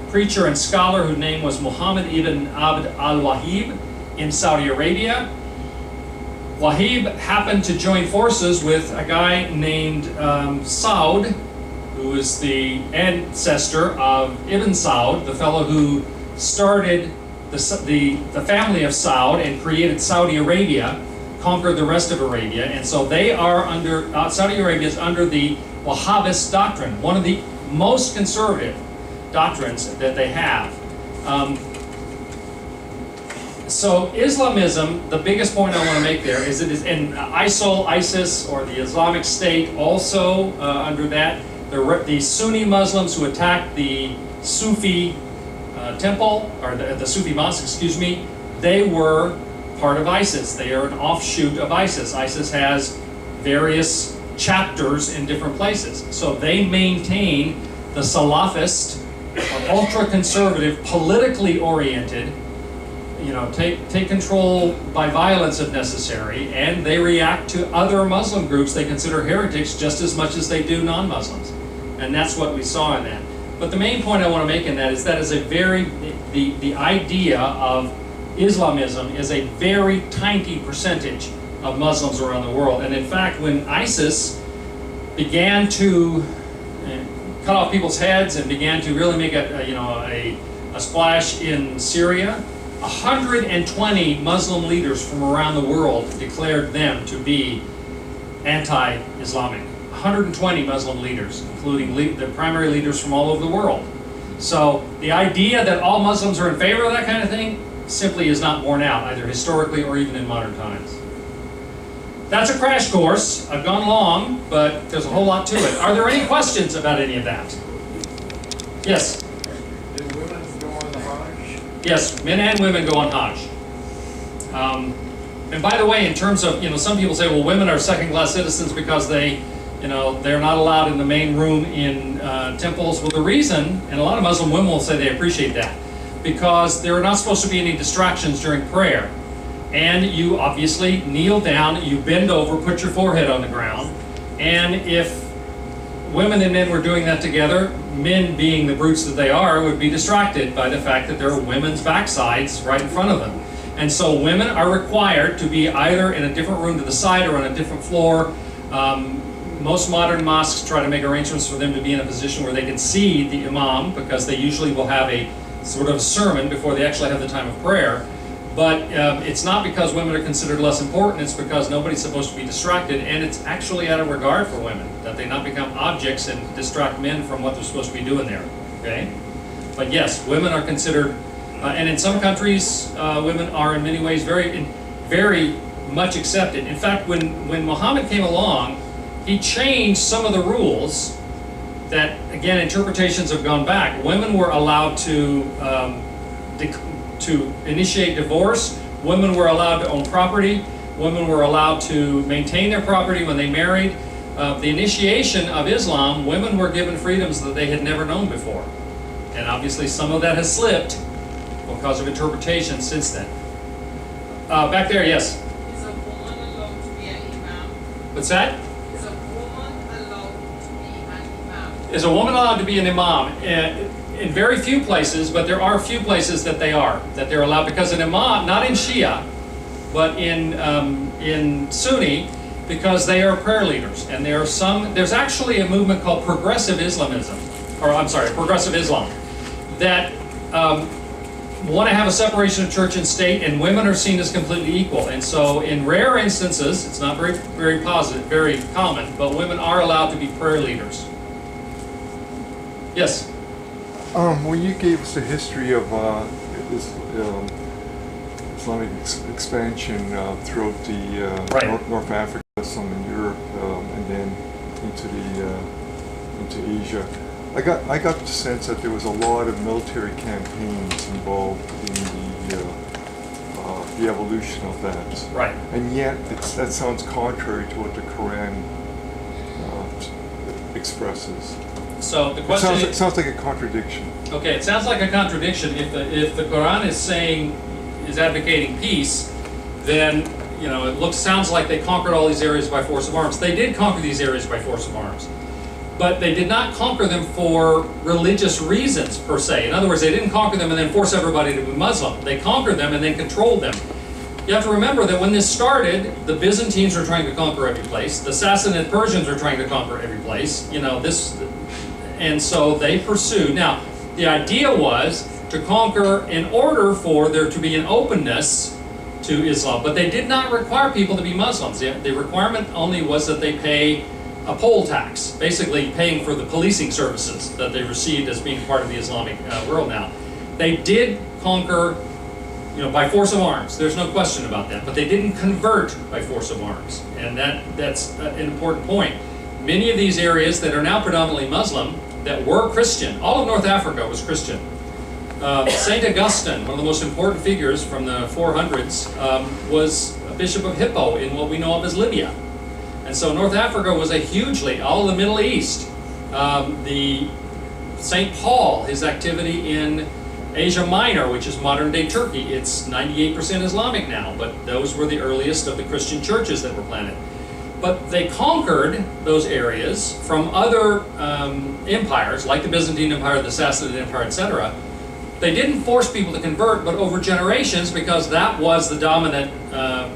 Speaker 1: preacher and scholar whose name was Muhammad ibn Abd al-Wahhab in Saudi Arabia. Wahhab happened to join forces with a guy named Saud, who is the ancestor of Ibn Saud, the fellow who started the family of Saud and created Saudi Arabia, conquered the rest of Arabia. And so they are Saudi Arabia is under the Wahhabist doctrine, one of the most conservative doctrines that they have. So Islamism, the biggest point I want to make there is it is in ISIL, ISIS, or the Islamic State, also under that. The Sunni Muslims who attacked the Sufi temple, or the Sufi mosque, excuse me, they were part of ISIS. They are an offshoot of ISIS. ISIS has various chapters in different places. So they maintain the Salafist, or ultra-conservative, politically oriented, take control by violence if necessary, and they react to other Muslim groups they consider heretics just as much as they do non-Muslims. And that's what we saw in that. But the main point I want to make in that is the idea of Islamism is a very tiny percentage of Muslims around the world. And in fact, when ISIS began to cut off people's heads and began to really make a splash in Syria, 120 Muslim leaders from around the world declared them to be anti-Islamic. 120 Muslim leaders, including the primary leaders from all over the world. So the idea that all Muslims are in favor of that kind of thing simply is not borne out, either historically or even in modern times. That's a crash course. I've gone long, but there's a whole lot to it. Are there any questions about any of that? Yes?
Speaker 2: Do women go on the Hajj?
Speaker 1: Yes, men and women go on Hajj. And by the way, in terms of, some people say, well, women are second-class citizens because they're not allowed in the main room in temples. Well, the reason, and a lot of Muslim women will say they appreciate that, because there are not supposed to be any distractions during prayer. And you obviously kneel down, you bend over, put your forehead on the ground, and if women and men were doing that together, men being the brutes that they are, would be distracted by the fact that there are women's backsides right in front of them. And so women are required to be either in a different room to the side or on a different floor. Most modern mosques try to make arrangements for them to be in a position where they can see the imam, because they usually will have a sort of sermon before they actually have the time of prayer. But it's not because women are considered less important, it's because nobody's supposed to be distracted, and it's actually out of regard for women, that they not become objects and distract men from what they're supposed to be doing there, okay? But yes, women are considered, and in some countries, women are in many ways very much accepted. In fact, when Muhammad came along, he changed some of the rules that, again, interpretations have gone back. Women were allowed to initiate divorce. Women were allowed to own property. Women were allowed to maintain their property when they married. The initiation of Islam, women were given freedoms that they had never known before. And obviously some of that has slipped because of interpretation since then. Back there, yes?
Speaker 3: Is a woman allowed to be an imam?
Speaker 1: What's that?
Speaker 3: Is a woman allowed to be an imam?
Speaker 1: Is a woman allowed to be an imam? In very few places, but there are a few places that they're allowed, because an imam, not in Shia, but in Sunni, because they are prayer leaders. And there's actually a movement called progressive Islamism, progressive Islam, that want to have a separation of church and state, and women are seen as completely equal. And so in rare instances, it's not very common, but women are allowed to be prayer leaders. Yes?
Speaker 2: When you gave us the history of Islamic expansion throughout the
Speaker 1: Right.
Speaker 2: North Africa, some in Europe, and then into Asia. I got the sense that there was a lot of military campaigns involved in the evolution of that.
Speaker 1: Right.
Speaker 2: And yet, that sounds contrary to what the Quran expresses.
Speaker 1: So the question
Speaker 2: It sounds like a contradiction.
Speaker 1: okay, it sounds like a contradiction. If the Quran is advocating peace, then it sounds like they conquered all these areas by force of arms. They did conquer these areas by force of arms, but they did not conquer them for religious reasons per se. In other words, they didn't conquer them and then force everybody to be Muslim. They conquered them and then controlled them. You have to remember that when this started, the Byzantines were trying to conquer every place. The Sassanid Persians were trying to conquer every place. And so they pursued. Now, the idea was to conquer in order for there to be an openness to Islam, but they did not require people to be Muslims. The requirement only was that they pay a poll tax, basically paying for the policing services that they received as being part of the Islamic world now. They did conquer by force of arms. There's no question about that. But they didn't convert by force of arms. And that's an important point. Many of these areas that are now predominantly Muslim, that were Christian, all of North Africa was Christian. St. Augustine, one of the most important figures from the 400s, was a bishop of Hippo in what we know of as Libya. And so North Africa was all of the Middle East. The St. Paul, his activity in Asia Minor, which is modern-day Turkey, it's 98% Islamic now, but those were the earliest of the Christian churches that were planted. But they conquered those areas from other empires, like the Byzantine Empire, the Sassanid Empire, etc. They didn't force people to convert, but over generations, because that was the dominant, that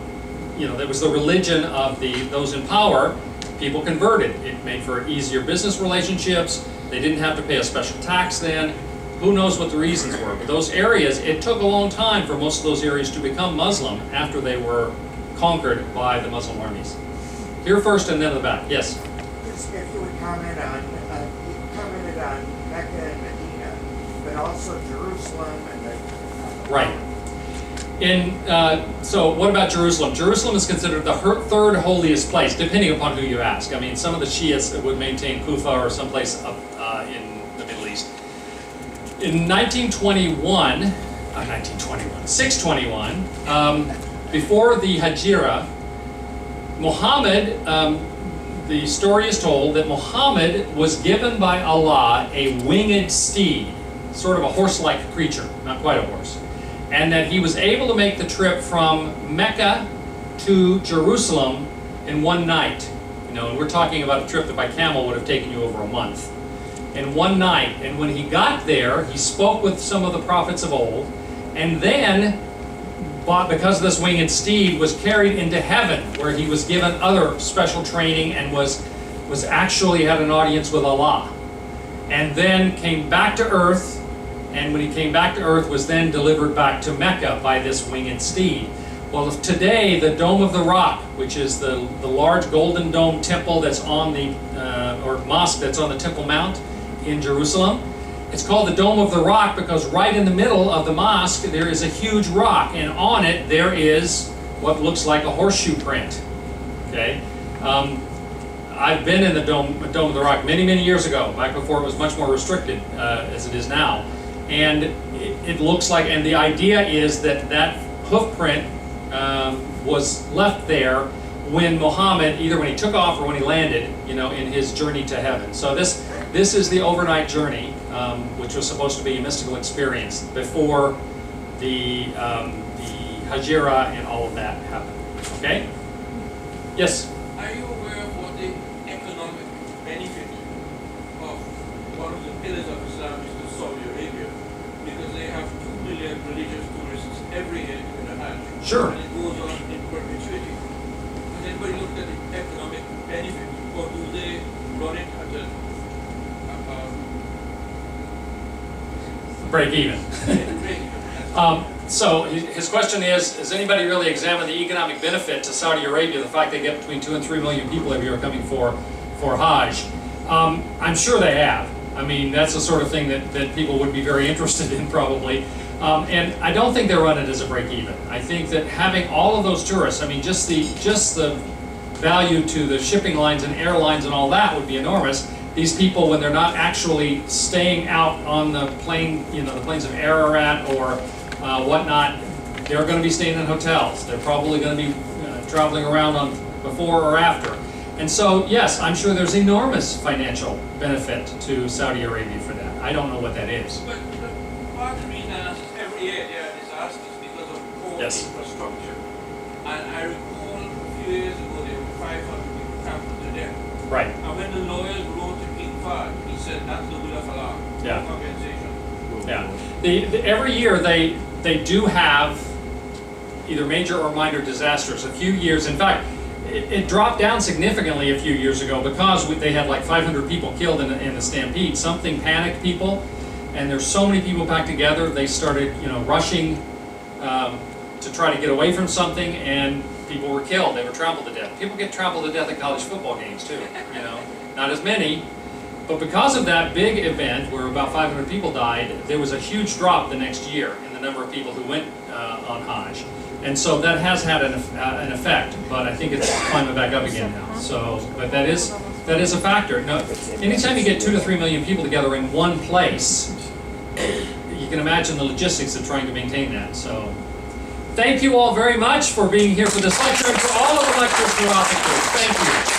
Speaker 1: was the religion of those in power, people converted. It made for easier business relationships. They didn't have to pay a special tax then. Who knows what the reasons were, but those areas, it took a long time for most of those areas to become Muslim after they were conquered by the Muslim armies. Here first and then in the back. Yes?
Speaker 4: Just if you would comment on, you commented on Mecca and Medina, but also Jerusalem and the...
Speaker 1: Right. So what about Jerusalem? Jerusalem is considered the third holiest place, depending upon who you ask. I mean, some of the Shiites would maintain Kufa or someplace up in the Middle East. In 621, before the Hijra, Muhammad, the story is told that Muhammad was given by Allah a winged steed, sort of a horse-like creature, not quite a horse, and that he was able to make the trip from Mecca to Jerusalem in one night. And we're talking about a trip that by camel would have taken you over a month. In one night, and when he got there, he spoke with some of the prophets of old, and then, because this winged steed was carried into heaven, where he was given other special training and was actually had an audience with Allah, and then came back to earth, and when he came back to earth, was then delivered back to Mecca by this winged steed. Well, today, the Dome of the Rock, which is the large golden dome temple that's on the, or mosque that's on the Temple Mount, in Jerusalem. It's called the Dome of the Rock because right in the middle of the mosque there is a huge rock, and on it there is what looks like a horseshoe print. Okay, I've been in the Dome of the Rock many years ago, back before it was much more restricted as it is now, and it looks like, and the idea is that hoof print was left there when Muhammad, either when he took off or when he landed, in his journey to heaven. So this is the overnight journey, which was supposed to be a mystical experience before the Hijra and all of that happened. Okay? Yes?
Speaker 5: Are you aware of what the economic benefit of one of the pillars of Islam is to Saudi Arabia? Because they have 2 million religious tourists every year doing the Hajj.
Speaker 1: Sure.
Speaker 5: And it goes on in perpetuity. Has anybody looked at the economic benefit, or do they run it at a
Speaker 1: break even? So his question is, has anybody really examined the economic benefit to Saudi Arabia, the fact they get between 2 and 3 million people every year coming for Hajj? I'm sure they have. I mean, that's the sort of thing that people would be very interested in probably. And I don't think they run it as a break even. I think that having all of those tourists, I mean, just the value to the shipping lines and airlines and all that would be enormous. These people, when they're not actually staying out on the plane, the planes of Ararat or whatnot, they're going to be staying in hotels. They're probably going to be traveling around on before or after. And so, yes, I'm sure there's enormous financial benefit to Saudi Arabia for that. I don't know what that is.
Speaker 5: But part of the reason I ask is every year there are disasters because of poor
Speaker 1: Yes.
Speaker 5: infrastructure. And I recall a few years ago there were 500 people trampled to death.
Speaker 1: Right.
Speaker 5: And when the lawyers wrote to King Fahd, he said that's the will of Allah.
Speaker 1: Yeah.
Speaker 5: No compensation.
Speaker 1: Yeah. Every year they do have either major or minor disasters. A few years, in fact, it dropped down significantly a few years ago because they had like 500 people killed in the stampede. Something panicked people, and there's so many people packed together. They started, rushing to try to get away from something, and people were killed. They were trampled to death. People get trampled to death at college football games too. Not as many, but because of that big event where about 500 people died, there was a huge drop the next year in the number of people who went on Hajj. And so that has had an effect, but I think it's climbing back up again now. So, but that is a factor. Now, anytime you get 2 to 3 million people together in one place, you can imagine the logistics of trying to maintain that. So, thank you all very much for being here for this lecture and for all of the lectures throughout the course. Thank you.